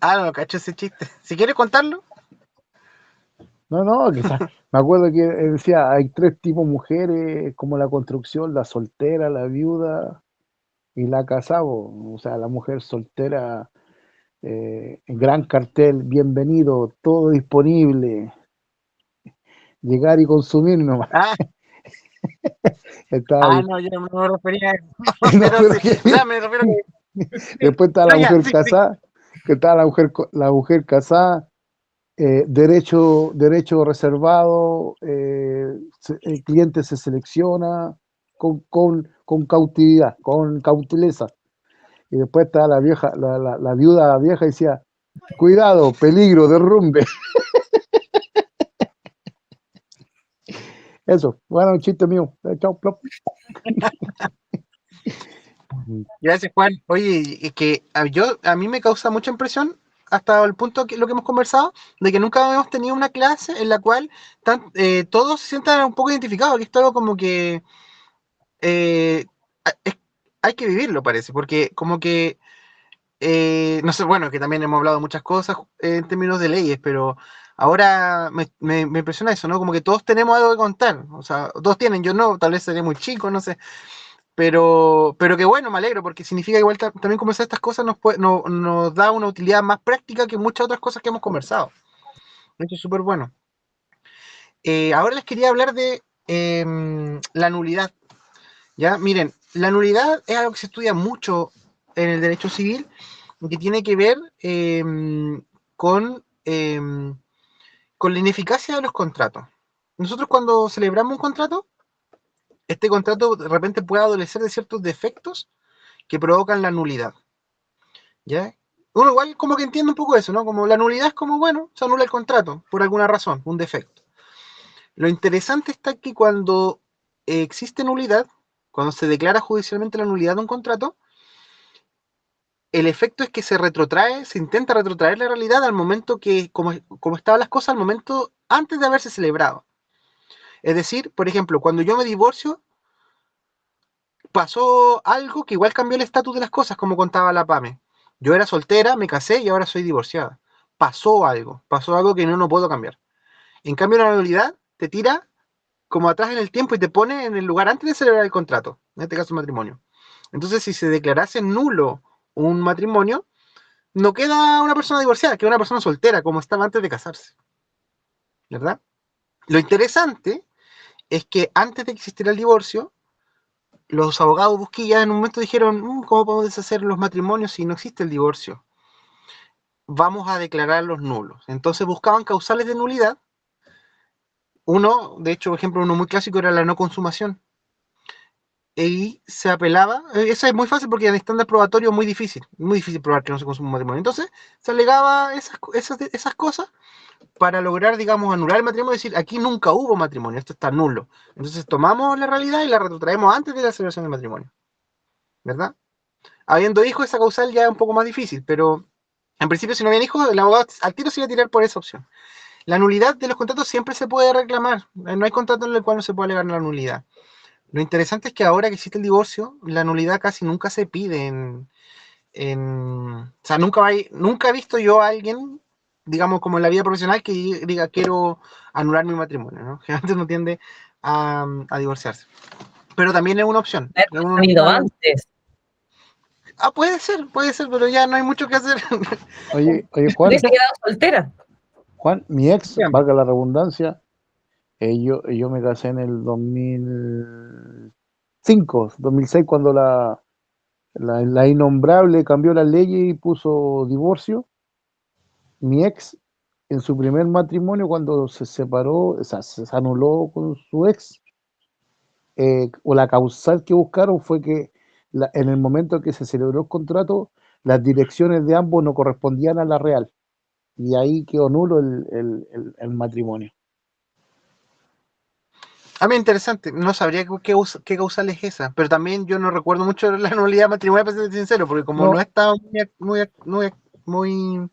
Ah, no, cacho ese chiste. Si quieres contarlo. No, no, quizás. Me acuerdo que decía, hay tres tipos de mujeres, como la construcción, la soltera, la viuda y la casada. O sea, la mujer soltera, gran cartel, bienvenido, todo disponible, llegar y consumir nomás. Ah, Estaba ahí. no, yo no me refería a eso. No, Pero pero sí, que o sea, me refiero a que sí. después está No, la ya, mujer sí, sí. casada, que está la mujer casada, derecho reservado, el cliente se selecciona con cautividad, con cauteleza. Y después está la vieja, la viuda vieja y decía, cuidado, peligro, derrumbe. Eso, bueno, un chiste mío. Chao, plop. Gracias, Juan. Oye, y que a mí me causa mucha impresión hasta el punto que lo que hemos conversado, de que nunca hemos tenido una clase en la cual todos se sientan un poco identificados, que esto es algo como que eh, es- hay que vivirlo, parece, porque como que, no sé, bueno, que también hemos hablado de muchas cosas en términos de leyes, pero ahora me impresiona eso, ¿no? Como que todos tenemos algo que contar, o sea, todos tienen, yo no, tal vez seré muy chico, no sé, pero que bueno, me alegro, porque significa igual también conversar estas cosas nos da una utilidad más práctica que muchas otras cosas que hemos conversado. Eso es súper bueno. Ahora les quería hablar de la nulidad. ¿Ya? Miren, la nulidad es algo que se estudia mucho en el derecho civil, que tiene que ver con, con la ineficacia de los contratos. Nosotros cuando celebramos un contrato, este contrato de repente puede adolecer de ciertos defectos que provocan la nulidad. ¿Ya? Uno igual como que entiende un poco eso, ¿no? Como la nulidad es como, bueno, se anula el contrato por alguna razón, un defecto. Lo interesante está que cuando existe nulidad, cuando se declara judicialmente la nulidad de un contrato, el efecto es que se retrotrae, se intenta retrotraer la realidad al momento que, como estaban las cosas, al momento antes de haberse celebrado. Es decir, por ejemplo, cuando yo me divorcio, pasó algo que igual cambió el estatus de las cosas, como contaba la PAME. Yo era soltera, me casé y ahora soy divorciada. Pasó algo que no puedo cambiar. En cambio, la nulidad te tira como atrás en el tiempo y te pone en el lugar antes de celebrar el contrato, en este caso el matrimonio. Entonces, si se declarase nulo un matrimonio, no queda una persona divorciada, queda una persona soltera, como estaba antes de casarse, ¿verdad? Lo interesante es que antes de que existiera el divorcio, los abogados busquillas en un momento dijeron, ¿cómo podemos deshacer los matrimonios si no existe el divorcio? Vamos a declararlos nulos. Entonces buscaban causales de nulidad. Uno, de hecho, por ejemplo, uno muy clásico era la no consumación. Y se apelaba, eso es muy fácil porque en estándar probatorio es muy difícil probar que no se consume un matrimonio. Entonces se alegaba esas cosas para lograr, digamos, anular el matrimonio y decir, aquí nunca hubo matrimonio, esto está nulo. Entonces tomamos la realidad y la retrotraemos antes de la celebración del matrimonio, ¿verdad? Habiendo hijos, esa causal ya es un poco más difícil, pero en principio si no había hijos, el abogado al tiro se iba a tirar por esa opción. La nulidad de los contratos siempre se puede reclamar, no hay contrato en el cual no se pueda alegar la nulidad. Lo interesante es que ahora que existe el divorcio, la nulidad casi nunca se pide o sea, nunca he visto yo a alguien, digamos, como en la vida profesional, que diga quiero anular mi matrimonio, ¿no? Generalmente no tiende a divorciarse. Pero también es una opción. Haberlo sabido antes. Puede ser, pero ya no hay mucho que hacer. Oye, Juan, Hubiese quedado soltera. Mi ex, valga la redundancia, yo me casé en el 2006, cuando la innombrable cambió la ley y puso divorcio. Mi ex, en su primer matrimonio, cuando se separó, o sea, se anuló con su ex, o la causal que buscaron fue que en el momento que se celebró el contrato, las direcciones de ambos no correspondían a la real. Y ahí quedó nulo el matrimonio. A mí interesante, no sabría qué causal es esa, pero también yo no recuerdo mucho la nulidad matrimonial, para ser sincero, porque como No, no está muy,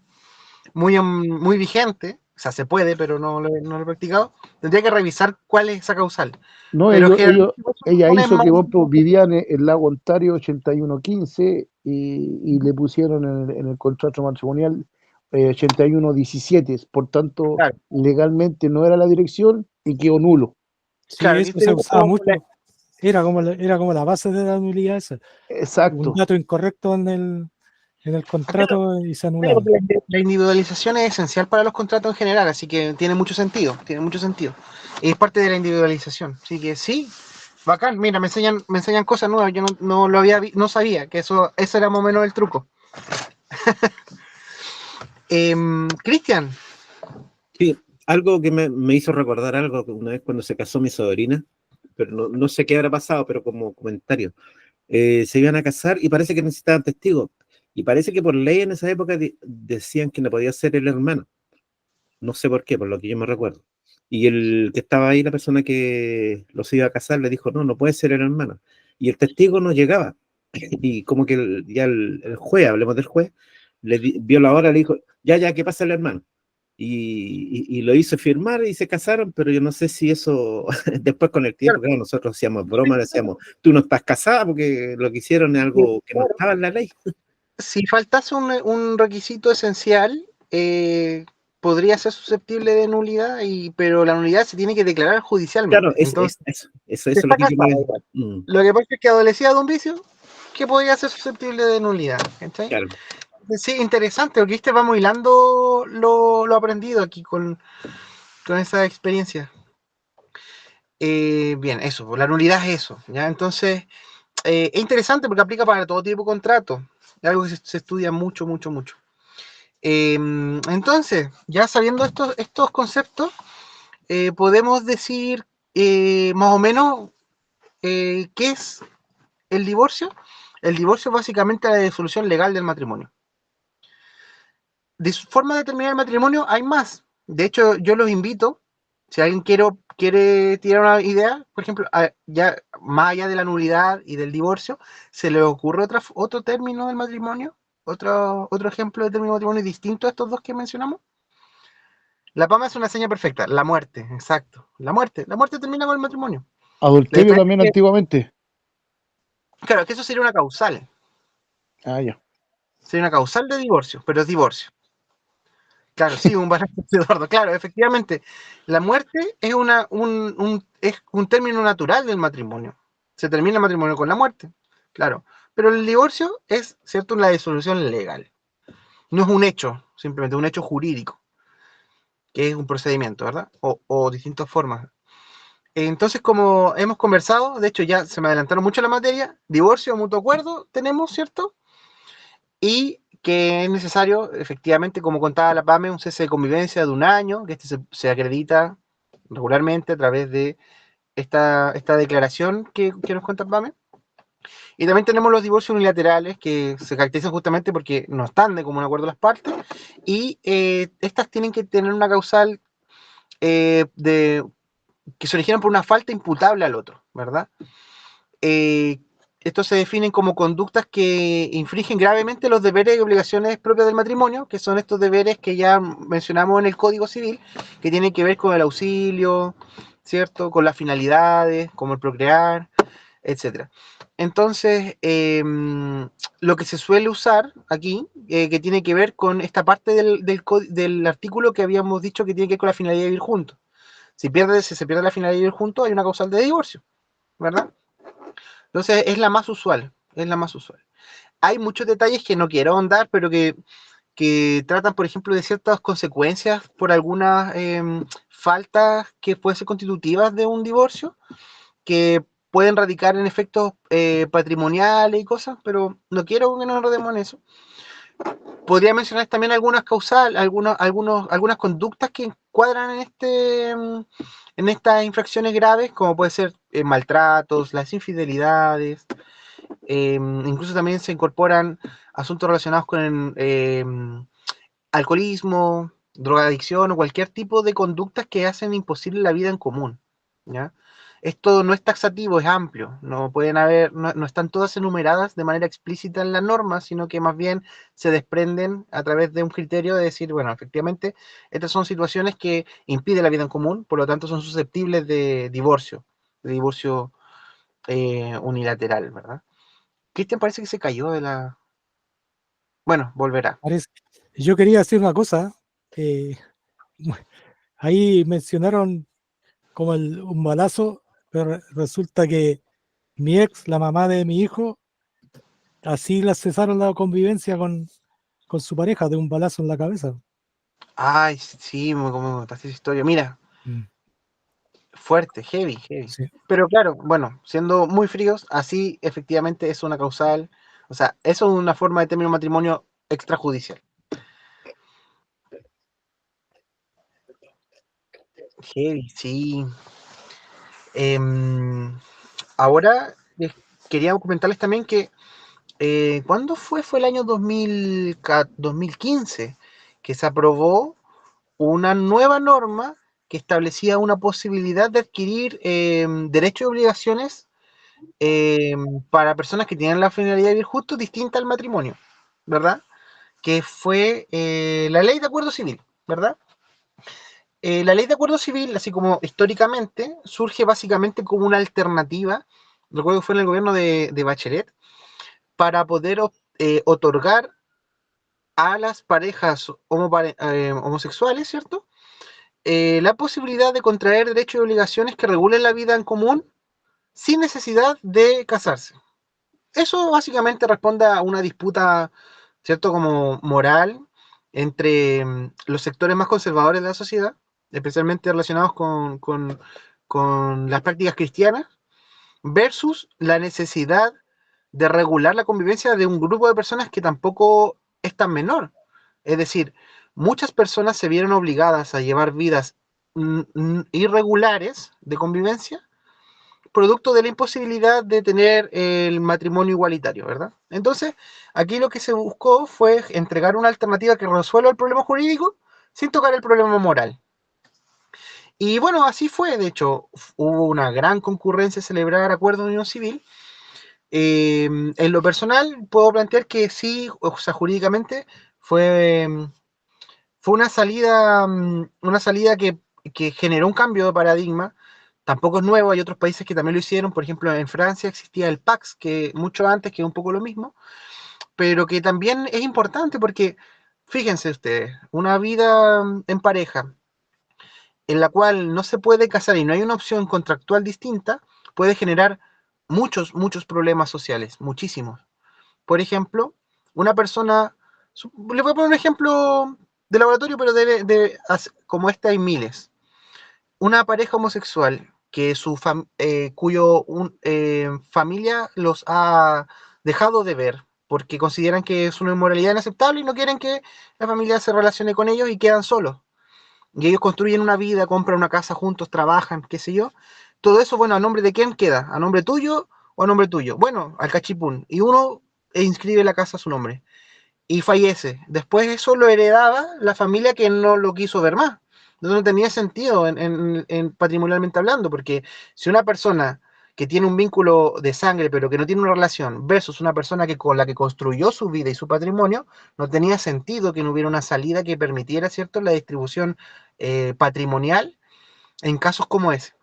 muy vigente, o sea, se puede, pero no lo he practicado, tendría que revisar cuál es esa causal. no, Pero generalmente ella una es hizo más... que vos pues, vivían en el lago Ontario 8115 y le pusieron en el contrato matrimonial 8117, por tanto, Claro, legalmente no era la dirección y quedó nulo. Sí, claro, aquí eso se tenemos usaba como mucho. Era como la base de la nulidad esa. Un Exacto. dato incorrecto en el contrato y se claro, anulaba. porque la individualización es esencial para los contratos en general, así que tiene mucho sentido, tiene mucho sentido. Y es parte de la individualización, así que sí, bacán, mira, me enseñan cosas nuevas, yo no lo no sabía que eso era más o menos el truco. Cristian, Sí, algo que me hizo recordar algo que una vez cuando se casó mi sobrina, pero no sé qué habrá pasado, pero como comentario. Se iban a casar y parece que necesitaban testigos. Y parece que por ley en esa época decían que no podía ser el hermano. No sé por qué, por lo que yo me recuerdo. Y el que estaba ahí, la persona que los iba a casar, le dijo, no puede ser el hermano. Y el testigo no llegaba. Y como que ya el juez, hablemos del juez, vio la hora, le dijo, ya, ¿qué pasa el hermano? Y lo hizo firmar y se casaron, pero yo no sé si eso, después con el tiempo, claro, nosotros hacíamos broma, decíamos, tú no estás casada porque lo que hicieron es algo que no estaba en la ley. si faltase un requisito esencial, podría ser susceptible de nulidad, pero la nulidad se tiene que declarar Claro, judicialmente. Entonces, eso se es lo está que yo me... casado igual. Lo que pasa es que adolecía de un vicio que podría ser susceptible de nulidad. ¿Cachai? Claro. Sí, interesante, porque viste, vamos hilando lo aprendido aquí con esa experiencia. Bien, eso, pues, la nulidad es eso, ¿ya? Entonces, es interesante porque aplica para todo tipo de contrato. Es algo que se estudia mucho, mucho, mucho. Entonces, ya sabiendo estos conceptos, podemos decir más o menos qué es el divorcio. El divorcio es básicamente la disolución legal del matrimonio. De forma de terminar el matrimonio hay más. De hecho, yo los invito, si alguien quiere tirar una idea, por ejemplo, ya más allá de la nulidad y del divorcio, ¿se le ocurre otro término del matrimonio? ¿Otro ejemplo de término de matrimonio distinto a estos dos que mencionamos? La Pama es una seña perfecta, la muerte, exacto. La muerte termina con el matrimonio. Adulterio también antiguamente. Claro, que eso sería una causal. Ah, ya. Sería una causal de divorcio, pero es divorcio. Claro, sí, un balance, Eduardo. Claro, efectivamente, la muerte es es un término natural del matrimonio. Se termina el matrimonio con la muerte, claro. Pero el divorcio es, ¿cierto?, la disolución legal. No es un hecho, simplemente un hecho jurídico, que es un procedimiento, ¿verdad? O distintas formas. Entonces, como hemos conversado, de hecho ya se me adelantaron mucho la materia, divorcio, mutuo acuerdo tenemos, ¿cierto? Y que es necesario, efectivamente, como contaba la PAME, un cese de convivencia de un año, que se acredita regularmente a través de esta declaración que nos cuenta PAME. Y también tenemos los divorcios unilaterales, que se caracterizan justamente porque no están de común acuerdo las partes, y estas tienen que tener una causal que se originan por una falta imputable al otro, ¿verdad? Eh, Estos se definen como conductas que infringen gravemente los deberes y obligaciones propias del matrimonio, que son estos deberes que ya mencionamos en el Código Civil, que tienen que ver con el auxilio, ¿cierto? Con las finalidades, como el procrear, etcétera. Entonces, lo que se suele usar aquí, que tiene que ver con esta parte del artículo que habíamos dicho que tiene que ver con la finalidad de vivir juntos. Si se pierde la finalidad de vivir juntos, hay una causal de divorcio, ¿verdad? Entonces es la más usual, es la más usual. Hay muchos detalles que no quiero ahondar, pero que tratan, por ejemplo, de ciertas consecuencias por algunas faltas que pueden ser constitutivas de un divorcio, que pueden radicar en efectos patrimoniales y cosas, pero no quiero que nos enredemos en eso. Podría mencionar también algunas causales, algunas conductas que encuadran en estas infracciones graves, como puede ser maltratos, las infidelidades, incluso también se incorporan asuntos relacionados con alcoholismo, drogadicción o cualquier tipo de conductas que hacen imposible la vida en común, ¿ya? esto no es taxativo, es amplio. No pueden haber, no están todas enumeradas de manera explícita en la norma, sino que más bien se desprenden a través de un criterio de decir, bueno, efectivamente, estas son situaciones que impiden la vida en común, por lo tanto son susceptibles de divorcio unilateral, ¿verdad? Cristian parece que se cayó de la... Bueno, volverá. Yo quería decir una cosa. Ahí mencionaron como un balazo, pero resulta que mi ex, la mamá de mi hijo, así la cesaron la convivencia con su pareja de un balazo en la cabeza. Ay, sí, como me contaste esa historia. Mira, Mm, fuerte, heavy, heavy. sí. Pero claro, bueno, siendo muy fríos, así efectivamente es una causal, o sea, eso es una forma de tener un matrimonio extrajudicial. Heavy, sí. Em, Ahora quería comentarles también que, ¿cuándo fue? Fue el año 2015 que se aprobó una nueva norma que establecía una posibilidad de adquirir derechos y obligaciones para personas que tienen la finalidad de vivir juntos distinta al matrimonio, ¿verdad? Que fue la ley de acuerdo civil, ¿verdad? La ley de acuerdo civil, así como históricamente, surge básicamente como una alternativa, recuerdo que fue en el gobierno de Bachelet, para poder otorgar a las parejas homosexuales, ¿cierto? La posibilidad de contraer derechos y obligaciones que regulen la vida en común sin necesidad de casarse. Eso básicamente responde a una disputa, ¿cierto? Como moral entre los sectores más conservadores de la sociedad, especialmente relacionados con las prácticas cristianas, versus la necesidad de regular la convivencia de un grupo de personas que tampoco es tan menor. Es decir, muchas personas se vieron obligadas a llevar vidas irregulares de convivencia producto de la imposibilidad de tener el matrimonio igualitario, ¿verdad? Entonces, aquí lo que se buscó fue entregar una alternativa que resuelva el problema jurídico sin tocar el problema moral. Y bueno, así fue, de hecho, hubo una gran concurrencia a celebrar acuerdo de unión civil. En lo personal, puedo plantear que sí, o sea, jurídicamente fue una salida que generó un cambio de paradigma. Tampoco es nuevo, hay otros países que también lo hicieron. Por ejemplo, en Francia existía el PAX, que mucho antes, que es un poco lo mismo, pero que también es importante porque, fíjense ustedes, una vida en pareja en la cual no se puede casar y no hay una opción contractual distinta, puede generar muchos, muchos problemas sociales, muchísimos. Por ejemplo, una persona, le voy a poner un ejemplo de laboratorio, pero como este hay miles. Una pareja homosexual que cuyo familia los ha dejado de ver porque consideran que es una inmoralidad inaceptable y no quieren que la familia se relacione con ellos y quedan solos. Y ellos construyen una vida, compran una casa juntos, trabajan, qué sé yo. Todo eso, bueno, ¿a nombre de quién queda? ¿A nombre tuyo o a nombre tuyo? Bueno, al cachipún. Y uno inscribe la casa a su nombre y fallece. Después eso lo heredaba la familia que no lo quiso ver más. Entonces no tenía sentido patrimonialmente hablando, porque si una persona que tiene un vínculo de sangre pero que no tiene una relación versus una persona con la que construyó su vida y su patrimonio, no tenía sentido que no hubiera una salida que permitiera, ¿cierto?, la distribución patrimonial en casos como ese.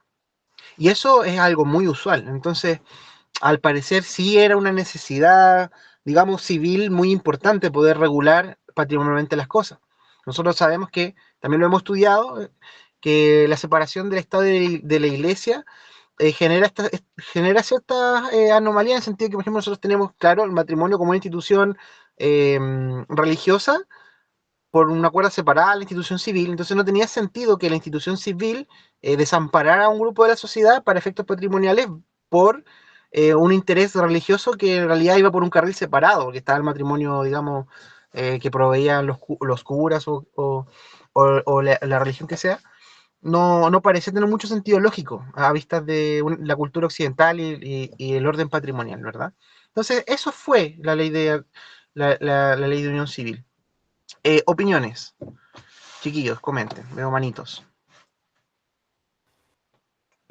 Y eso es algo muy usual. Entonces, al parecer sí era una necesidad, digamos, civil muy importante poder regular patrimonialmente las cosas. Nosotros sabemos que, también lo hemos estudiado, que la separación del Estado de la Iglesia genera ciertas anomalías en el sentido que, por ejemplo, nosotros tenemos, claro, el matrimonio como una institución religiosa por una cuerda separada a la institución civil, entonces no tenía sentido que la institución civil desamparara a un grupo de la sociedad para efectos patrimoniales por un interés religioso que en realidad iba por un carril separado, porque estaba el matrimonio, digamos, que proveían los curas o la religión que sea. No parece tener mucho sentido lógico a vistas de la cultura occidental y el orden patrimonial, ¿verdad? Entonces, eso fue la ley la ley de unión civil. Opiniones. Chiquillos, comenten, veo manitos.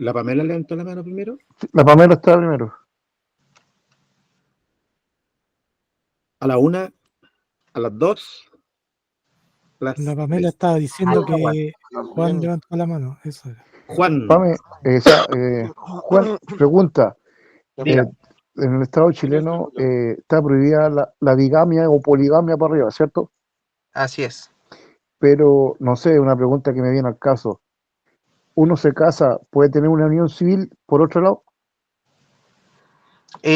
¿La Pamela levantó la mano primero? La Pamela está primero. A la 1, a las 2, a las La Pamela 3. estaba diciendo Ah, que Juan Bien. levantó la mano. Eso era. Juan, Pame, Juan, pregunta. Diga. En el Estado chileno está prohibida la bigamia o poligamia para arriba, ¿cierto? Así es. Pero, no sé, una pregunta que me viene al caso. ¿Uno se casa, puede tener una unión civil por otro lado?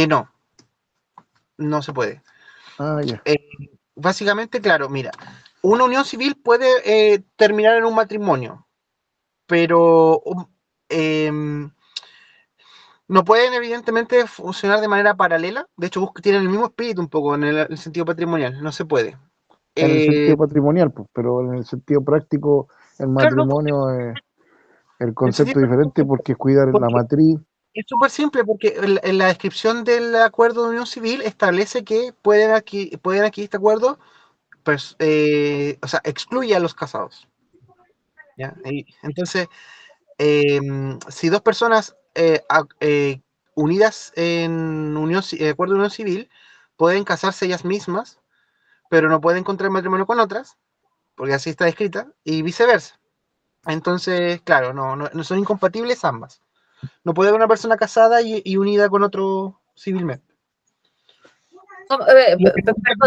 No, no se puede. Ah, ya. Básicamente, claro, mira, una unión civil puede terminar en un matrimonio, pero no pueden evidentemente funcionar de manera paralela. De hecho, tienen el mismo espíritu un poco en el sentido patrimonial. No se puede. En el Eh, sentido patrimonial, pues, pero en el sentido práctico, el claro, no, matrimonio, el en concepto sentido es diferente porque es cuidar la porque matriz. es súper simple, porque en la descripción del acuerdo de unión civil establece que pueden adquirir este acuerdo, pues, o sea, excluye a los casados. ¿Ya? Entonces, si dos personas unidas en acuerdo de unión civil pueden casarse ellas mismas, pero no pueden contraer matrimonio con otras, porque así está escrita, y viceversa. Entonces, claro, no son incompatibles ambas. No puede haber una persona casada y unida con otro civilmente. Y una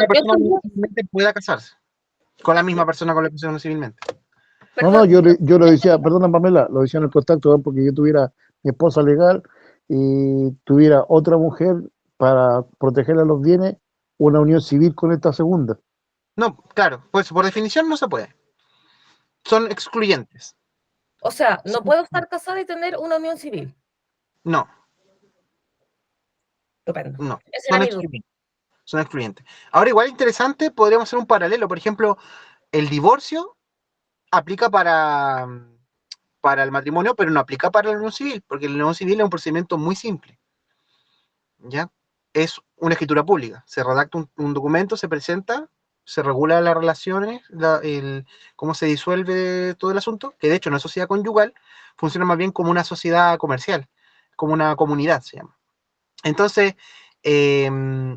persona unida civilmente pueda casarse con la misma persona con la que se une civilmente. No, yo lo decía, perdona Pamela, lo decía en el contacto, ¿no? Porque yo tuviera mi esposa legal y tuviera otra mujer para protegerle los bienes, una unión civil con esta segunda. No, claro, pues por definición no se puede. Son excluyentes. O sea, no puedo estar casada y tener una unión civil. No, Estupendo. no, Esa era mi duda. son excluyentes. Ahora, igual interesante, podríamos hacer un paralelo. Por ejemplo, el divorcio aplica para el matrimonio, pero no aplica para la unión civil, porque la unión civil es un procedimiento muy simple. ¿Ya? Es una escritura pública. Se redacta un documento, se presenta, se regula las relaciones, cómo se disuelve todo el asunto, que de hecho no es sociedad conyugal, funciona más bien como una sociedad comercial, como una comunidad se llama. Entonces, tiene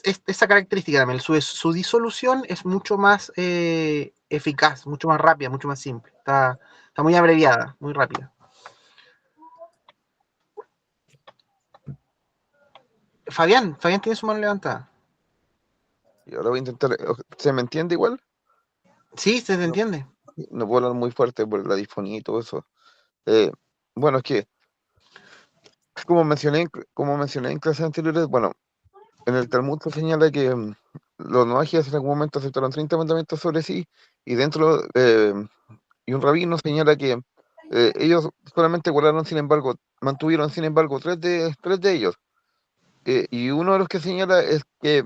esa característica también. Su disolución es mucho más eficaz, mucho más rápida, mucho más simple. Está muy abreviada, muy rápida. Fabián tiene su mano levantada. Y ahora voy a intentar. ¿Se me entiende igual? Sí, se te entiende. No puedo hablar muy fuerte por la disfonía y todo eso. Bueno, es que, como mencioné en clases anteriores, bueno, en el Talmud se señala que los noajias en algún momento aceptaron 30 mandamientos sobre sí, y y un rabino señala que ellos solamente mantuvieron sin embargo tres de ellos. Y uno de los que señala es que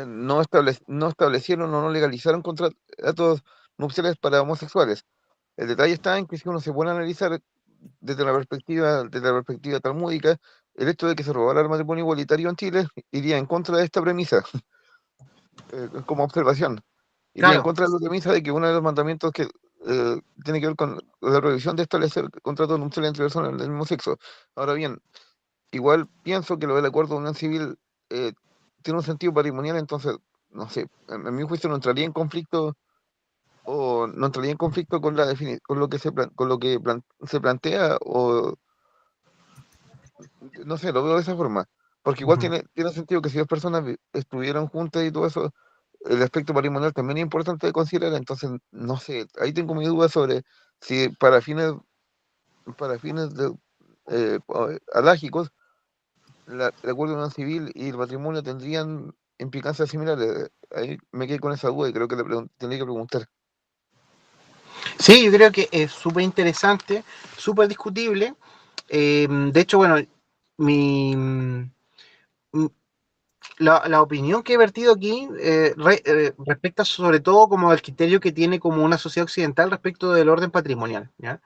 no establecieron o no legalizaron contratos nupciales para homosexuales. El detalle está en que si uno se pone a analizar desde la perspectiva talmúdica, el hecho de que se robara el matrimonio igualitario en Chile iría en contra de esta premisa, como observación. Iría en Claro, contra de la premisa de que uno de los mandamientos que tiene que ver con la prohibición de establecer contratos nupciales entre personas del mismo sexo. Ahora bien, igual pienso que lo del acuerdo de unión civil tiene un sentido patrimonial, entonces, no sé, en mi juicio no entraría en conflicto con con lo que se plantea, o no sé, lo veo de esa forma, porque igual uh-huh. tiene sentido que si dos personas estuvieran juntas y todo eso, el aspecto patrimonial también es importante de considerar. Entonces, no sé, ahí tengo mi duda sobre si para fines alágicos, el acuerdo de unión civil y el matrimonio tendrían implicancias similares. Ahí me quedé con esa duda y creo que tendría que preguntar. Sí, yo creo que es súper interesante, súper discutible. De hecho, bueno, mi, la opinión que he vertido aquí respecta sobre todo como al criterio que tiene como una sociedad occidental respecto del orden patrimonial, ¿ya?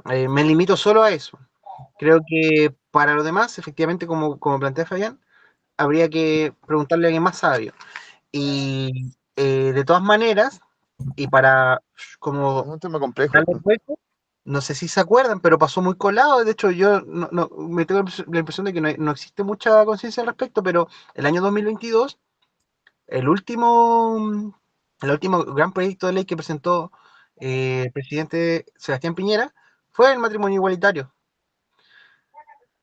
Me limito solo a eso. Creo que para lo demás, efectivamente, como plantea Fabián, habría que preguntarle a alguien más sabio. Y de todas maneras, y para Es como un tema complejo. darle vuelta, no sé si se acuerdan, pero pasó muy colado. De hecho, yo me tengo la impresión de que no existe mucha conciencia al respecto, pero el año 2022, el último gran proyecto de ley que presentó el presidente Sebastián Piñera fue el matrimonio igualitario,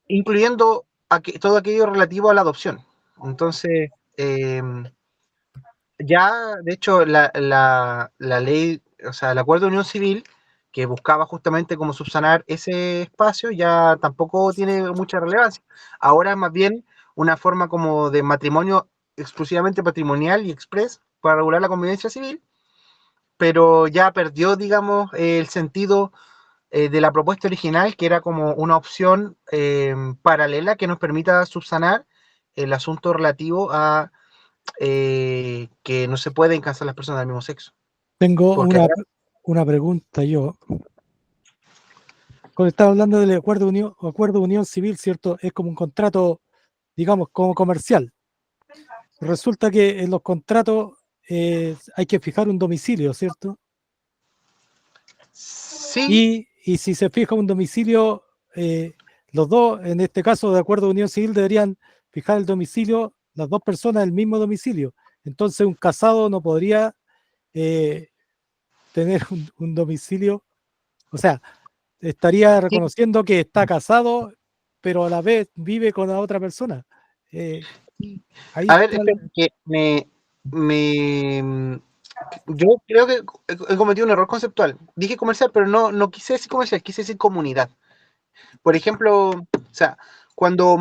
incluyendo todo aquello relativo a la adopción. Entonces, ya, de hecho, la ley, o sea, el acuerdo de unión civil que buscaba justamente como subsanar ese espacio, ya tampoco tiene mucha relevancia. Ahora es más bien una forma como de matrimonio exclusivamente patrimonial y express para regular la convivencia civil, pero ya perdió, digamos, el sentido de la propuesta original, que era como una opción paralela que nos permita subsanar el asunto relativo a que no se pueden casar las personas del mismo sexo. Tengo Porque una pregunta yo. Cuando estaba hablando del acuerdo de unión civil, ¿cierto? Es como un contrato, digamos, como comercial. Resulta que en los contratos hay que fijar un domicilio, ¿cierto? sí, Y si se fija un domicilio, los dos, en este caso de acuerdo de unión civil, deberían fijar el domicilio, las dos personas del mismo domicilio. Entonces un casado no podría tener un domicilio, o sea, estaría reconociendo que está casado, pero a la vez vive con la otra persona. Ahí a ver, está espera, que yo creo que he cometido un error conceptual. Dije comercial, pero no quise decir comercial, quise decir comunidad. Por ejemplo, o sea, cuando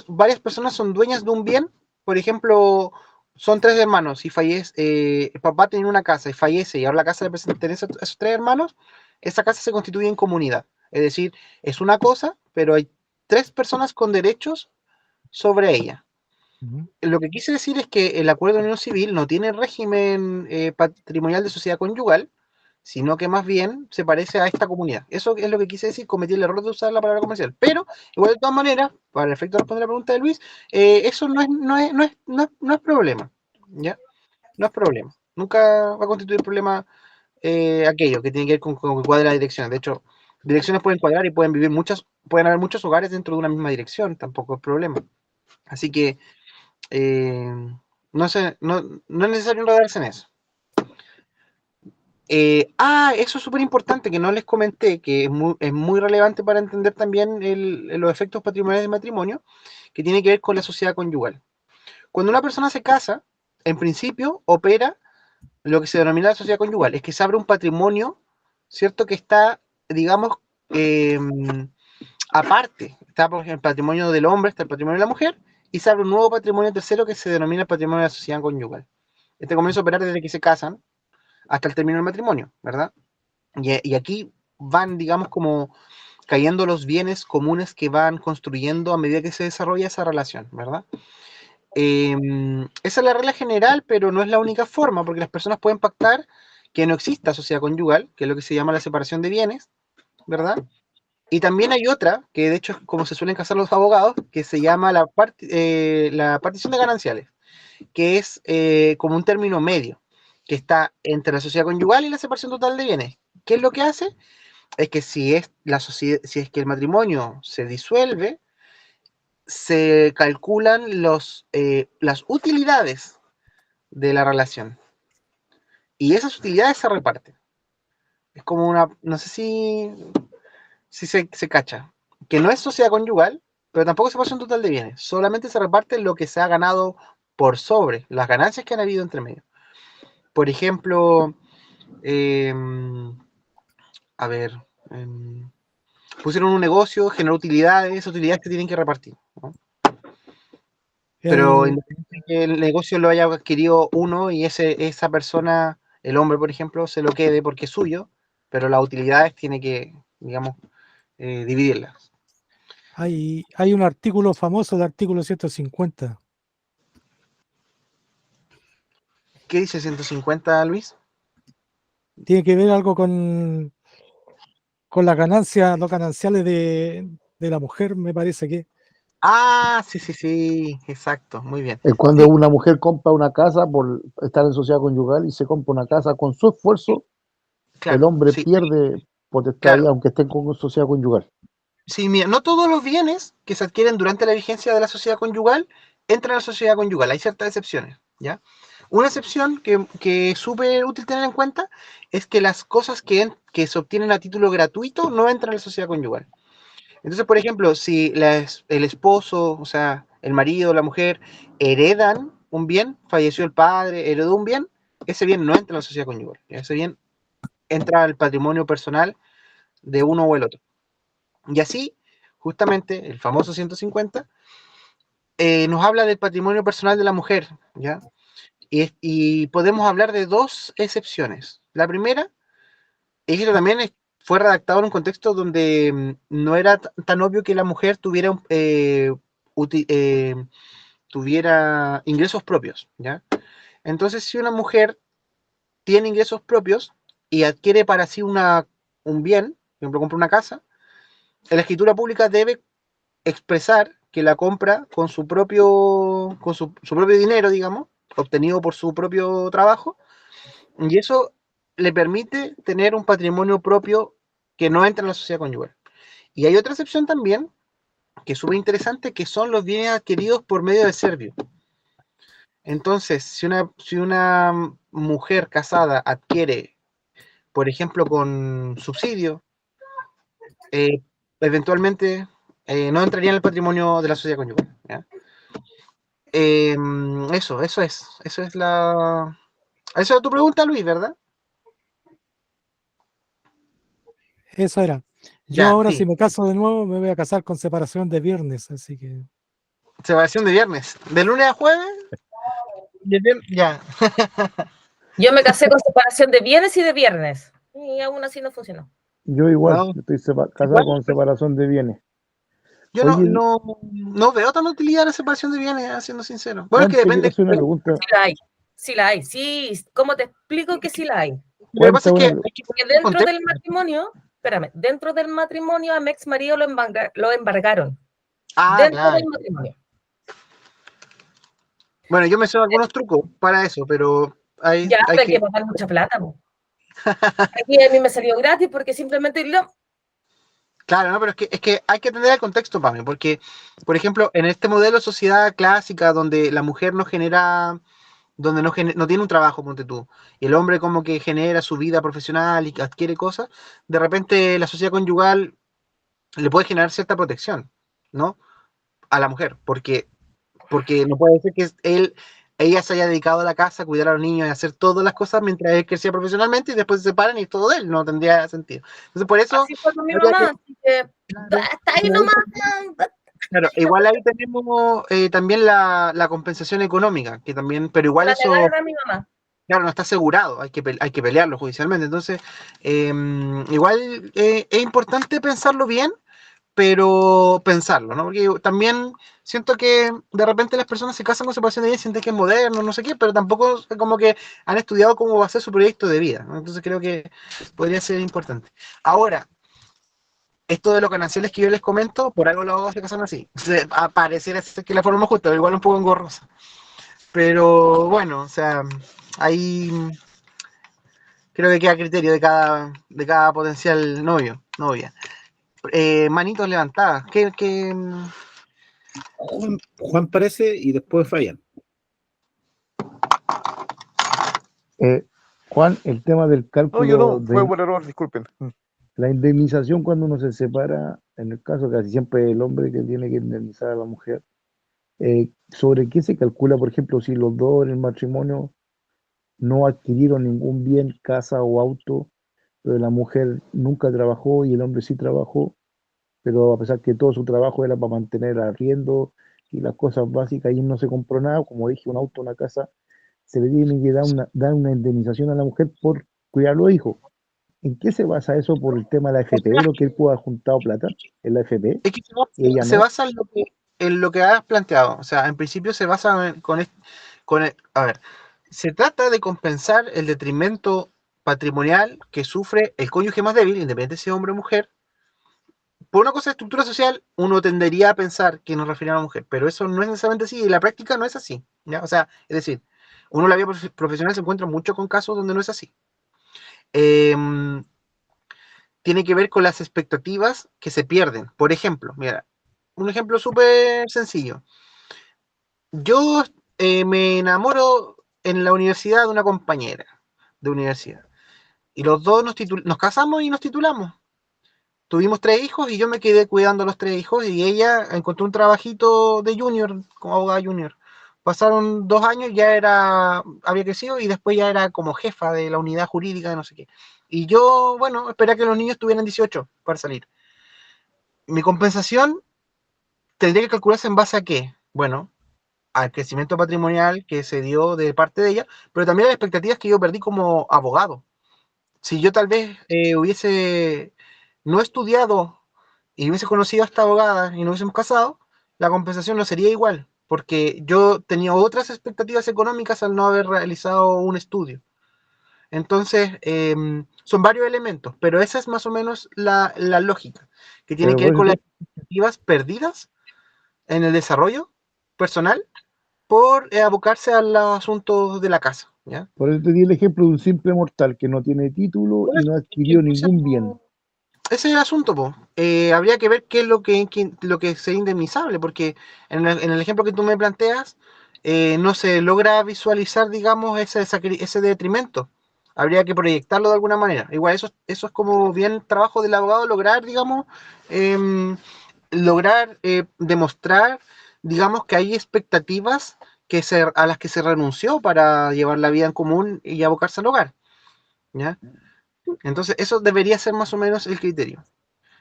varias personas son dueñas de un bien, por ejemplo, son tres hermanos y fallece, el papá tiene una casa y fallece y ahora la casa le pertenece a esos tres hermanos, esa casa se constituye en comunidad. Es decir, es una cosa, pero hay tres personas con derechos sobre ella. Lo que quise decir es que el acuerdo de unión civil no tiene régimen patrimonial de sociedad conyugal, sino que más bien se parece a esta comunidad. Eso es lo que quise decir, cometí el error de usar la palabra comercial. Pero, igual de todas maneras, para el efecto de responder la pregunta de Luis, eso no es problema, ¿ya? No es problema. Nunca va a constituir problema aquello que tiene que ver con que cuadre la dirección. De hecho, direcciones pueden cuadrar y pueden haber muchos hogares dentro de una misma dirección, tampoco es problema. Así que no es necesario enredarse en eso. Eso es súper importante que no les comenté, que es muy relevante para entender también los efectos patrimoniales del matrimonio, que tiene que ver con la sociedad conyugal. Cuando una persona se casa, en principio opera lo que se denomina la sociedad conyugal, es que se abre un patrimonio, ¿cierto? Que está, digamos, aparte. Está, por ejemplo, el patrimonio del hombre, está el patrimonio de la mujer, y se abre un nuevo patrimonio tercero que se denomina el patrimonio de la sociedad conyugal. Este comienza a operar desde que se casan hasta el término del matrimonio, ¿verdad? Y aquí van, digamos, como cayendo los bienes comunes que van construyendo a medida que se desarrolla esa relación, ¿verdad? Esa es la regla general, pero no es la única forma, porque las personas pueden pactar que no exista sociedad conyugal, que es lo que se llama la separación de bienes, ¿verdad? Y también hay otra, que de hecho es como se suelen casar los abogados, que se llama la partición de gananciales, que es como un término medio, que está entre la sociedad conyugal y la separación total de bienes. ¿Qué es lo que hace? Es que si es que el matrimonio se disuelve, se calculan las utilidades de la relación. Y esas utilidades se reparten. Es como no sé si se cacha, que no es sociedad conyugal, pero tampoco es separación total de bienes. Solamente se reparte lo que se ha ganado por sobre las ganancias que han habido entre medio. Por ejemplo, a ver, pusieron un negocio, generó utilidades, esas utilidades se tienen que repartir, ¿no? Pero independientemente de que el negocio lo haya adquirido uno y esa persona, el hombre, por ejemplo, se lo quede porque es suyo, pero las utilidades tiene que, digamos, dividirlas. Hay un artículo famoso, el artículo 150. ¿Qué dice 150, Luis? Tiene que ver algo con las ganancias, los gananciales de la mujer, me parece que. Sí, exacto, muy bien. Es cuando Sí, una mujer compra una casa por estar en sociedad conyugal y se compra una casa con su esfuerzo, el claro, hombre sí. pierde potestad ahí, Claro. aunque estén con sociedad conyugal. Sí, mira, no todos los bienes que se adquieren durante la vigencia de la sociedad conyugal entran a la sociedad conyugal. Hay ciertas excepciones, ¿ya? Una excepción que es súper útil tener en cuenta es que las cosas que se obtienen a título gratuito no entran a la sociedad conyugal. Entonces, por ejemplo, si el esposo, o sea, el marido o la mujer heredan un bien, falleció el padre, heredó un bien, ese bien no entra en la sociedad conyugal. ¿Ya? Ese bien entra al patrimonio personal de uno o el otro. Y así, justamente, el famoso 150 nos habla del patrimonio personal de la mujer, ¿ya? Y podemos hablar de dos excepciones. La primera es que también fue redactado en un contexto donde no era tan obvio que la mujer tuviera ingresos propios, ¿ya? Entonces, si una mujer tiene ingresos propios y adquiere para sí un bien, por ejemplo, compra una casa, la escritura pública debe expresar que la compra con su propio dinero, digamos, obtenido por su propio trabajo, y eso le permite tener un patrimonio propio que no entra en la sociedad conyugal. Y hay otra excepción también, que es súper interesante, que son los bienes adquiridos por medio de servio. Entonces, si una mujer casada adquiere, por ejemplo, con subsidio, eh, eventualmente no entraría en el patrimonio de la sociedad conyugal, ¿ya? Eso es la... Esa es tu pregunta, Luis, ¿verdad? Eso era. Yo Ya, ahora, si sí. me caso de nuevo, me voy a casar con separación de viernes, así que Separación de viernes. ¿De lunes a jueves? Ya. Yo me casé con separación de bienes y de viernes. Y aún así no funcionó. Yo igual, No, estoy casado igual, con separación de bienes. yo Oye, no veo tanta utilidad en la separación de bienes, siendo sincero. Bueno, es Juan, que te quiero depende. hacer una pregunta. Sí la hay. Sí la hay. Sí, ¿cómo te explico que sí la hay? Lo que Juan, pasa es que hay que Porque poner en dentro del contexto. matrimonio, espérame, dentro del matrimonio a mi ex marido lo embargaron. Ah, Dentro claro. del matrimonio. Bueno, yo me sé algunos trucos para eso, pero Ya, hay pero hay que... que pagar mucha plata. Po. Aquí a mí me salió gratis porque simplemente no. Claro, ¿no? Pero es que hay que entender el contexto, Pame, porque, por ejemplo, en este modelo de sociedad clásica donde la mujer no genera, donde no tiene un trabajo, ponte tú, y el hombre como que genera su vida profesional y adquiere cosas, de repente la sociedad conyugal le puede generar cierta protección, ¿no? A la mujer, porque no puede ser que ella se haya dedicado a la casa, a cuidar a los niños y hacer todas las cosas mientras él crecía profesionalmente y después se separan y todo de él, no tendría sentido. Entonces, por eso, Así fue con mi habría que... mamá. Así que, hasta ahí nomás. Claro, igual ahí tenemos también la compensación económica, que también, pero igual La eso, negaron a mi mamá. claro, no está asegurado, hay que pelearlo judicialmente. Entonces, igual es importante pensarlo bien, pero pensarlo, ¿no? Porque también siento que de repente las personas se casan con separación de bienes, sienten que es moderno, no sé qué, pero tampoco es como que han estudiado cómo va a ser su proyecto de vida, ¿no? Entonces creo que podría ser importante. Ahora, esto de los gananciales que yo les comento, por algo los se casan así. Pareciera ser que la forma justa, pero igual un poco engorrosa. Pero bueno, o sea, ahí creo que queda a criterio de cada potencial novio, novia. Manitos levantadas. Juan parece y después Fabián. Juan, el tema del No, yo cálculo no, fue de por error, disculpen. la indemnización cuando uno se separa, en el caso casi siempre el hombre que tiene que indemnizar a la mujer, ¿sobre qué se calcula, por ejemplo, si los dos en el matrimonio no adquirieron ningún bien, casa o auto, pero la mujer nunca trabajó y el hombre sí trabajó, pero a pesar que todo su trabajo era para mantener arriendo y las cosas básicas y no se compró nada, como dije, un auto, una casa, se le tiene que dar una indemnización a la mujer por cuidar a los hijos. ¿En qué se basa eso por el tema de la AFP, lo que él pudo haber juntado plata en la AFP Es que y ella se no? basa en lo que has planteado. O sea, en principio se basa a ver, se trata de compensar el detrimento patrimonial que sufre el cónyuge más débil, independiente si es hombre o mujer. Por una cosa de estructura social, uno tendería a pensar que nos refiere a una mujer, pero eso no es necesariamente así, y la práctica no es así, ¿ya? O sea, es decir, uno en la vida profesional se encuentra mucho con casos donde no es así. Eh, tiene que ver con las expectativas que se pierden. Por ejemplo, mira, un ejemplo súper sencillo. Yo me enamoro en la universidad de una compañera de universidad. Y los dos nos casamos y nos titulamos. Tuvimos 3 hijos y yo me quedé cuidando a los 3 hijos y ella encontró un trabajito de junior, como abogada junior. Pasaron 2 años, había crecido y después ya era como jefa de la unidad jurídica de no sé qué. Y yo, bueno, esperé a que los niños tuvieran 18 para salir. Mi compensación tendría que calcularse en base a qué? Bueno, al crecimiento patrimonial que se dio de parte de ella, pero también a las expectativas que yo perdí como abogado. Si yo tal vez hubiese no estudiado y hubiese conocido a esta abogada y nos hubiésemos casado, la compensación no sería igual, porque yo tenía otras expectativas económicas al no haber realizado un estudio. Entonces, son varios elementos, pero esa es más o menos la lógica, que tiene Pero que por ver eso con las te, expectativas perdidas en el desarrollo personal por abocarse a los asuntos de la casa. ¿Ya? por eso te di el ejemplo de un simple mortal que no tiene título Por y eso, no es que adquirió ningún bien. ese es el asunto, po. Habría que ver qué es lo que sería indemnizable, porque en el ejemplo que tú me planteas, no se logra visualizar, digamos, ese detrimento. Habría que proyectarlo de alguna manera. Igual eso es como bien trabajo del abogado lograr, digamos, demostrar, digamos, que hay expectativas a las que se renunció para llevar la vida en común y abocarse al hogar. ¿Ya? Entonces, eso debería ser más o menos el criterio.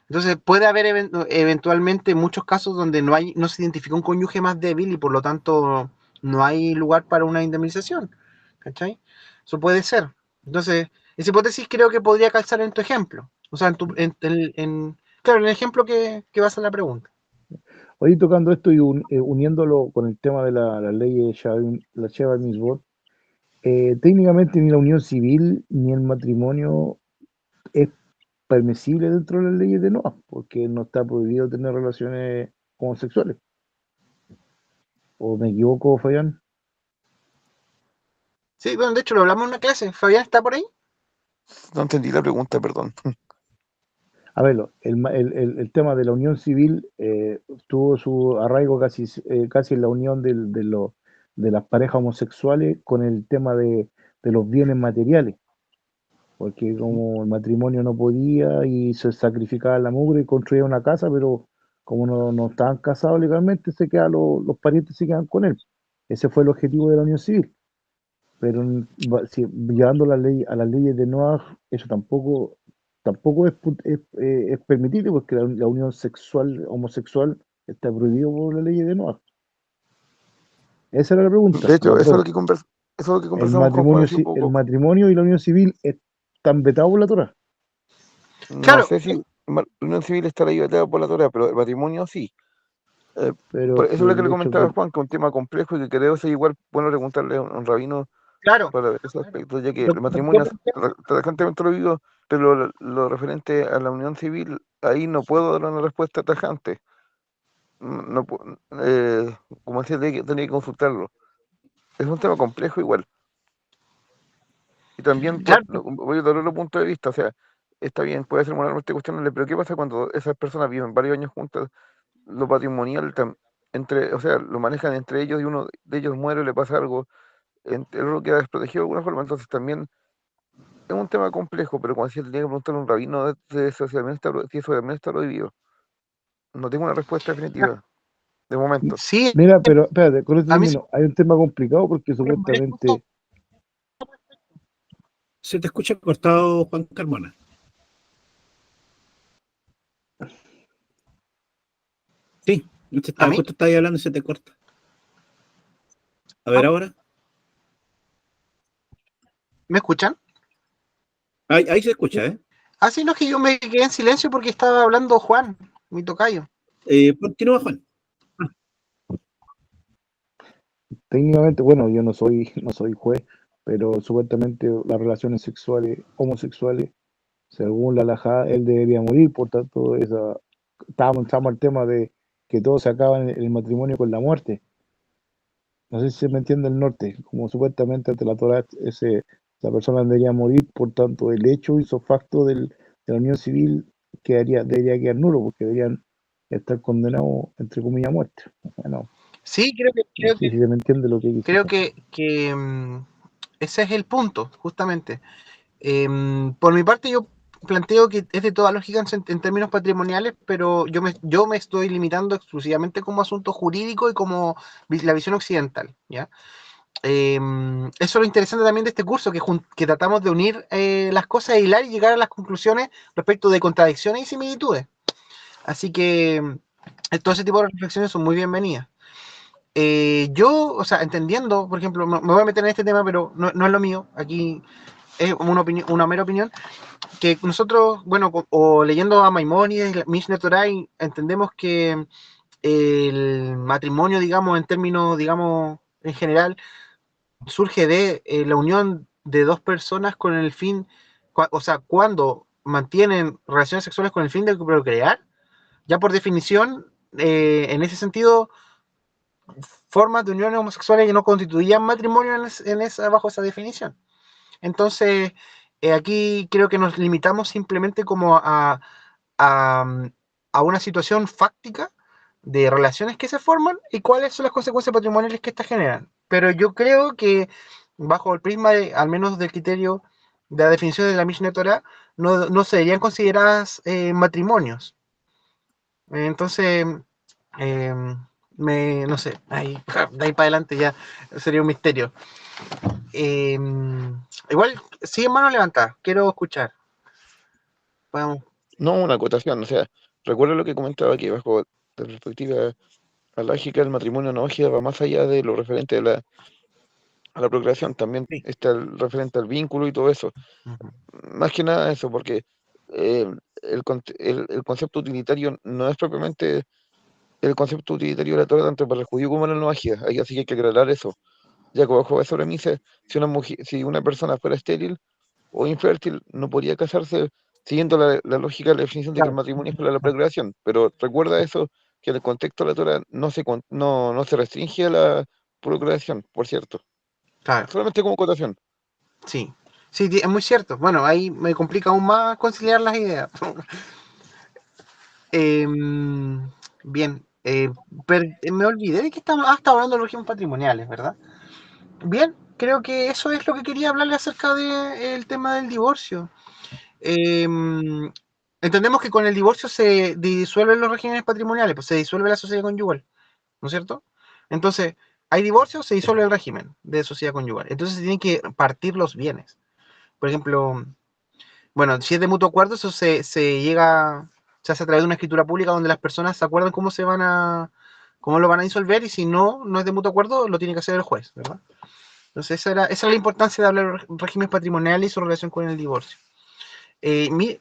Entonces, puede haber eventualmente muchos casos donde no se identifica un cónyuge más débil y por lo tanto no hay lugar para una indemnización. ¿Cachai? Eso puede ser. Entonces, esa hipótesis creo que podría calzar en tu ejemplo. O sea, claro, en el ejemplo que vas a la pregunta. Hoy tocando esto y uniéndolo con el tema de la ley de la Sheva Mitzvot, técnicamente ni la unión civil ni el matrimonio es permisible dentro de las leyes de Noah, porque no está prohibido tener relaciones homosexuales. ¿O me equivoco, Fabián? Sí, bueno, de hecho lo hablamos en una clase. Fabián, ¿está por ahí? No entendí la pregunta, perdón. A ver, el tema de la unión civil tuvo su arraigo casi en la unión de las parejas homosexuales con el tema de los bienes materiales, porque como el matrimonio no podía y se sacrificaba la mugre y construía una casa, pero como no estaban casados legalmente, los parientes se quedan con él. Ese fue el objetivo de la unión civil. Pero llevando la ley a las leyes de Noah, eso tampoco es permitido, porque la unión homosexual está prohibido por la ley de Noah. Esa era la pregunta. De hecho, eso es lo Perdón. que eso es lo que El conversamos con Juan hace un el poco. matrimonio y la unión civil están vetados por la Torah. No Claro, sé si la unión civil está liberada por la Torah, pero el matrimonio sí. Pero Eso si es lo que el le hecho comentaba que a Juan, que es un tema complejo y que creo ser igual bueno preguntarle a un rabino claro. para ver esos aspectos, ya que Lo el que matrimonio yo es planteaba- tajantemente prohibido, pero lo referente a la unión civil, ahí no puedo dar una respuesta tajante. No, como decía, tenía que consultarlo. Es un tema complejo igual. Y también claro, voy a dar otro punto de vista, o sea, está bien, puede ser moralmente cuestionable, pero ¿qué pasa cuando esas personas viven varios años juntas? Lo patrimonial, o sea, lo manejan entre ellos y uno de ellos muere o le pasa algo, el otro queda desprotegido de alguna forma, entonces también es un tema complejo, pero como decía, tenía que preguntarle a un rabino de eso, si eso también está prohibido. No tengo una respuesta definitiva, de momento. sí, mira, pero espérate, con esto a mí sí termino. Hay un tema complicado porque me ocurren varios puntos. supuestamente Se te escucha cortado, Juan Carmona. Sí, ¿A mí? justo estabas hablando y se te corta. A ver ahora. ¿Me escuchan? Ahí se escucha, ¿eh? Ah, sí, no, es que yo me quedé en silencio porque estaba hablando Juan, mi tocayo. Continúa, Juan. técnicamente, bueno, yo no soy juez, pero supuestamente las relaciones sexuales homosexuales, según la halajá, él debería morir. Por tanto, estamos al tema de que todo se acaba en el matrimonio con la muerte. No sé si se me entiende el norte, como supuestamente ante la Torah esa persona debería morir. Por tanto, el hecho hizo facto del de la unión civil debería quedar nulo, porque deberían estar condenados, entre comillas, a muerte. Bueno, Sí, creo no sé si se me entiende lo que creo dice. que ese es el punto, justamente. Por mi parte, yo planteo que es de toda lógica en términos patrimoniales, pero yo me estoy limitando exclusivamente como asunto jurídico y como la visión occidental, ¿ya? Eso es lo interesante también de este curso, que tratamos de unir las cosas, hilar y llegar a las conclusiones respecto de contradicciones y similitudes. Así que todo ese tipo de reflexiones son muy bienvenidas. Yo, o sea, entendiendo, por ejemplo, me voy a meter en este tema, pero no es lo mío, aquí es una mera opinión, que nosotros, bueno, o leyendo a Maimónides, Mishneh Torah, entendemos que el matrimonio, digamos, en términos, digamos, en general, surge de la unión de dos personas con el fin, o sea, cuando mantienen relaciones sexuales con el fin de procrear, ya por definición, en ese sentido, formas de uniones homosexuales que no constituían matrimonio bajo esa definición. Entonces, aquí creo que nos limitamos simplemente como a una situación fáctica de relaciones que se forman y cuáles son las consecuencias patrimoniales que estas generan. Pero yo creo que bajo el prisma, al menos del criterio de la definición de la Mishneh Torah, no serían consideradas matrimonios. Entonces, eh, no sé, de ahí para adelante ya sería un misterio. Igual, sigue en mano levantada, quiero escuchar. Vamos. No, una acotación, o sea, recuerdo lo que comentaba que bajo la perspectiva lógica el matrimonio no va más allá de lo referente a la procreación, también Sí. está el referente al vínculo y todo eso. Más que nada eso, porque el concepto utilitario no es propiamente el concepto utilitario de la Torah tanto para el judío como para el no así que hay que aclarar eso. Ya que bajo esa premisa, si una persona fuera estéril o infértil, no podría casarse siguiendo la lógica de la definición de que el Claro, matrimonio es para la procreación. Pero recuerda eso, que en el contexto de la Torah no se restringe a la procreación, por cierto. claro, Solamente como acotación. sí. Sí, es muy cierto. Bueno, ahí me complica aún más conciliar las ideas. Bien, me olvidé de que estaba hablando de los regímenes patrimoniales, ¿verdad? Bien, creo que eso es lo que quería hablarle acerca del tema del divorcio. Em, Entendemos que con el divorcio se disuelven los regímenes patrimoniales, pues se disuelve la sociedad conyugal, ¿no es cierto? Entonces, hay divorcio, se disuelve el régimen de sociedad conyugal. Entonces se tienen que partir los bienes. Por ejemplo, bueno, si es de mutuo acuerdo, eso se hace a través de una escritura pública donde las personas se acuerdan cómo lo van a disolver, y si no es de mutuo acuerdo, lo tiene que hacer el juez, ¿verdad? Entonces esa era la importancia de hablar de regímenes patrimoniales y su relación con el divorcio.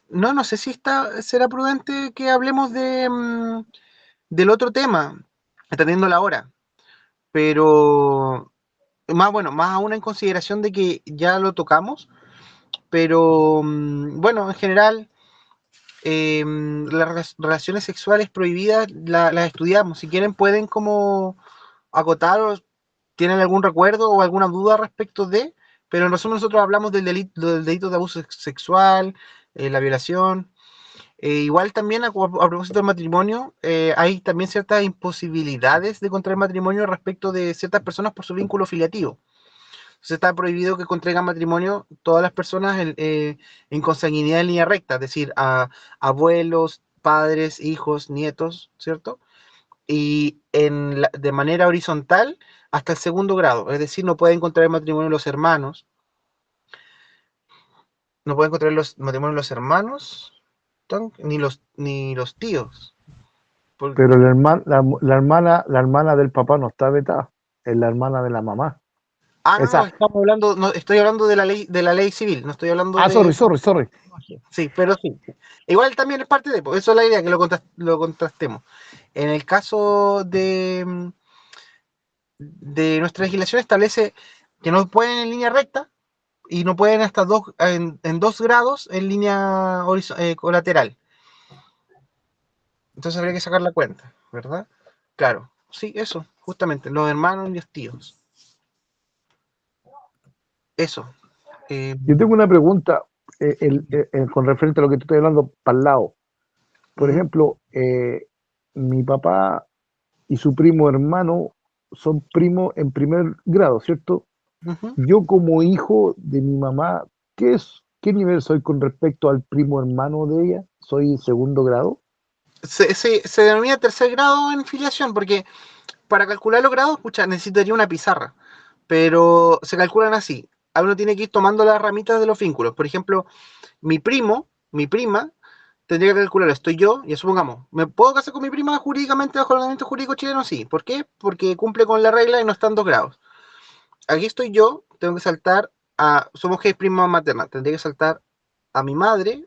No sé si será prudente que hablemos del otro tema, atendiendo la hora, pero más aún en consideración de que ya lo tocamos, pero bueno, en general, las relaciones sexuales prohibidas las estudiamos. Si quieren pueden como acotar o tienen algún recuerdo o alguna duda respecto de, pero en resumen nosotros hablamos del delito de abuso sexual, la violación. Igual también a propósito del matrimonio, hay también ciertas imposibilidades de contraer matrimonio respecto de ciertas personas por su vínculo filiativo. Entonces está prohibido que contraigan matrimonio todas las personas en consanguinidad en línea recta, es decir, a abuelos, padres, hijos, nietos, ¿cierto? Y de manera horizontal hasta el segundo grado, es decir, no pueden contraer matrimonio los hermanos, no pueden contraer los matrimonios los hermanos, ni los tíos. Pero la hermana del papá no está vetada, es la hermana de la mamá. No, estamos hablando, no, estoy hablando de la ley civil, no estoy hablando de... Sorry. Sí, pero sí. Igual también es parte de, eso es la idea, que lo contrastemos. En el caso de nuestra legislación establece que no pueden en línea recta y no pueden hasta en 2 grados en línea colateral. Entonces habría que sacar la cuenta, ¿verdad? Claro, sí, eso, justamente, los hermanos y los tíos. Eso. Yo tengo una pregunta. con referente a lo que tú estás hablando, para el lado. Por Ujú. ejemplo, mi papá y su primo hermano son primos en primer grado, ¿cierto? Ujú. Yo como hijo de mi mamá, ¿qué nivel soy con respecto al primo hermano de ella? ¿Soy segundo grado? Se denomina tercer grado en filiación, porque para calcular los grados, pucha, necesitaría una pizarra, pero se calculan así. A uno tiene que ir tomando las ramitas de los vínculos. Por ejemplo, mi prima, tendría que calcular, estoy yo, y supongamos, ¿me puedo casar con mi prima jurídicamente bajo el ordenamiento jurídico chileno? Sí. ¿Por qué? Porque cumple con la regla y no están 2 grados. Aquí estoy yo, tengo que saltar somos que es prima materna, tendría que saltar a mi madre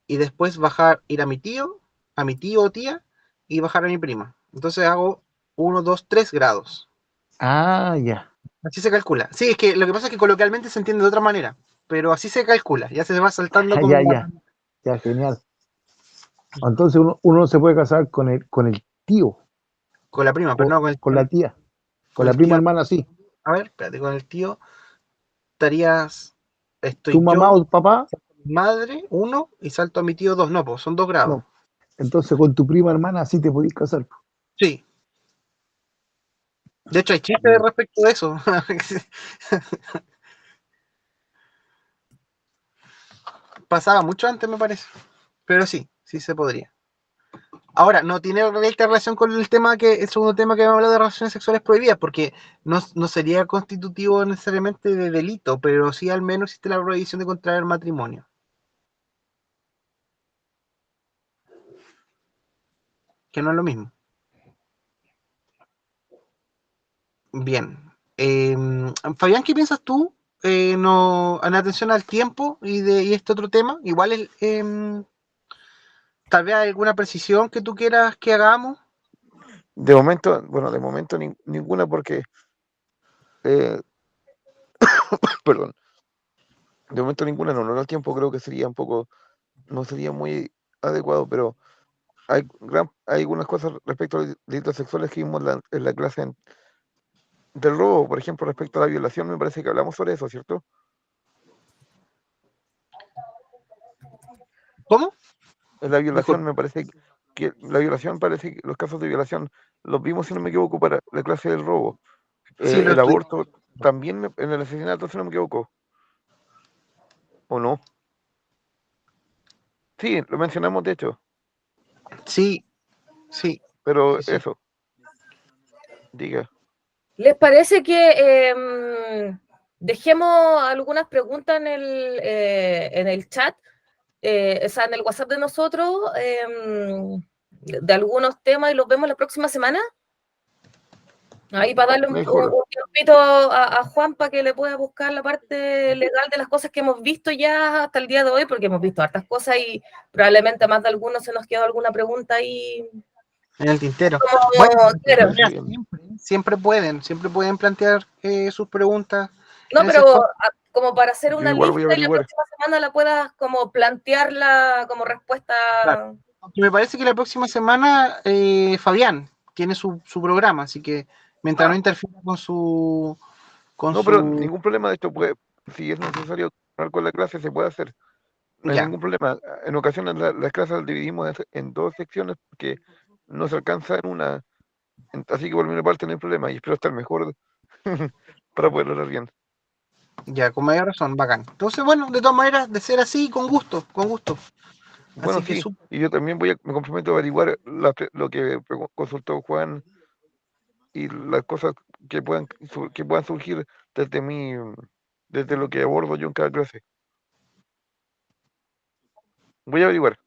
y después bajar, ir a mi tío o tía, y bajar a mi prima. Entonces hago 1, 2, 3 grados. Ah, ya. Así se calcula. Sí, es que lo que pasa es que coloquialmente se entiende de otra manera, pero así se calcula, ya se va saltando Ah, con ya, ya. Ya, genial. Entonces uno no se puede casar con el tío, con la prima, pero no con con la tía, con con la el prima tío. hermana sí. A ver, espérate, con el tío Tu estoy mamá yo, o tu papá, madre, 1, y salto a mi tío 2, no, pues son 2 grados. no. Entonces con tu prima hermana sí te podés casar. Sí. De hecho, hay chistes respecto de eso. Pasaba mucho antes, me parece. Pero sí, sí se podría. Ahora, no tiene directa relación con el segundo tema que hemos hablado de relaciones sexuales prohibidas, porque no sería constitutivo necesariamente de delito, pero sí al menos existe la prohibición de contraer matrimonio. Que no es lo mismo. Bien. Fabián, ¿qué piensas tú? No, en atención al tiempo y este otro tema, igual tal vez hay alguna precisión que tú quieras que hagamos. De momento, bueno, ninguna porque, eh, perdón, de momento ninguna, no, no el tiempo creo que sería un poco, no sería muy adecuado, pero hay algunas cosas respecto a los delitos sexuales que vimos en la clase del robo, por ejemplo, respecto a la violación, me parece que hablamos sobre eso, ¿cierto? ¿Cómo? En la violación Disculpe. me parece que los casos de violación los vimos, si no me equivoco, para la clase del robo. Sí, lo El estudié. aborto también en el asesinato, si no me equivoco, ¿o no? Sí, lo mencionamos de hecho, Sí, sí, pero sí, sí. eso, diga. ¿Les parece que dejemos algunas preguntas en el chat, o sea, en el WhatsApp de nosotros, de algunos temas y los vemos la próxima semana? Ahí para darle un Mejor. tiempito a Juan para que le pueda buscar la parte legal de las cosas que hemos visto ya hasta el día de hoy, porque hemos visto hartas cosas y probablemente más de algunos se nos quedó alguna pregunta ahí. En el tintero. Como, Bueno, claro. Parece bien. siempre pueden plantear sus preguntas No, en ese pero espacio. como para hacer Yo una igual voy a lista y la averiguar. próxima semana la puedas como plantearla como respuesta. Claro. Aunque me parece que la próxima semana Fabián tiene su programa, así que mientras no interfiera con No, pero su ningún problema de esto puede, si es necesario continuar con la clase, se puede hacer. No hay ya, ningún problema. En ocasiones las clases las dividimos en 2 secciones porque no se alcanza en una. Así que por mi parte no hay problema y espero estar mejor para poder hablar bien. ya, con mayor razón, bacán. Entonces, bueno, de todas maneras, de ser así, con gusto, con gusto. Bueno, Así que sí, y yo también me comprometo a averiguar lo que consultó Juan y las cosas que puedan surgir desde desde lo que abordo yo en cada clase. Voy a averiguar.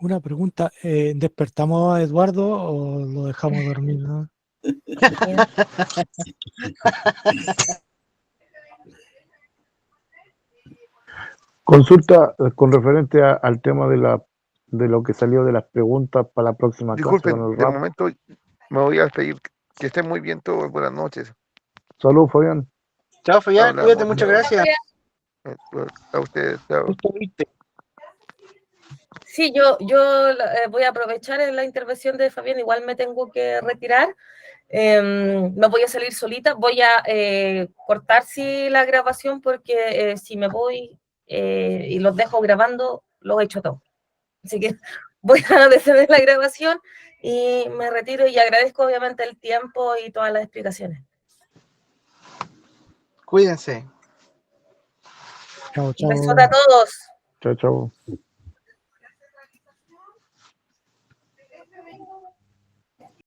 Una pregunta, ¿despertamos a Eduardo o lo dejamos dormir, no? Consulta con referente al tema de lo que salió de las preguntas para la próxima clase Disculpen, con el de rap. momento me voy a despedir. Que estén muy bien todos. Buenas noches. Salud, Fabián. chao, Fabián, cuídate, Hablamos. muchas Chao. gracias. A ustedes. Chao. Gusto verte. Sí, yo voy a aprovechar la intervención de Fabián, igual me tengo que retirar. Me voy a salir solita, voy a cortar sí, la grabación porque si me voy y los dejo grabando, los he hecho todo. Así que voy a detener la grabación y me retiro y agradezco obviamente el tiempo y todas las explicaciones. Cuídense. Chao, Un besote a chao. todos. Chao, chao.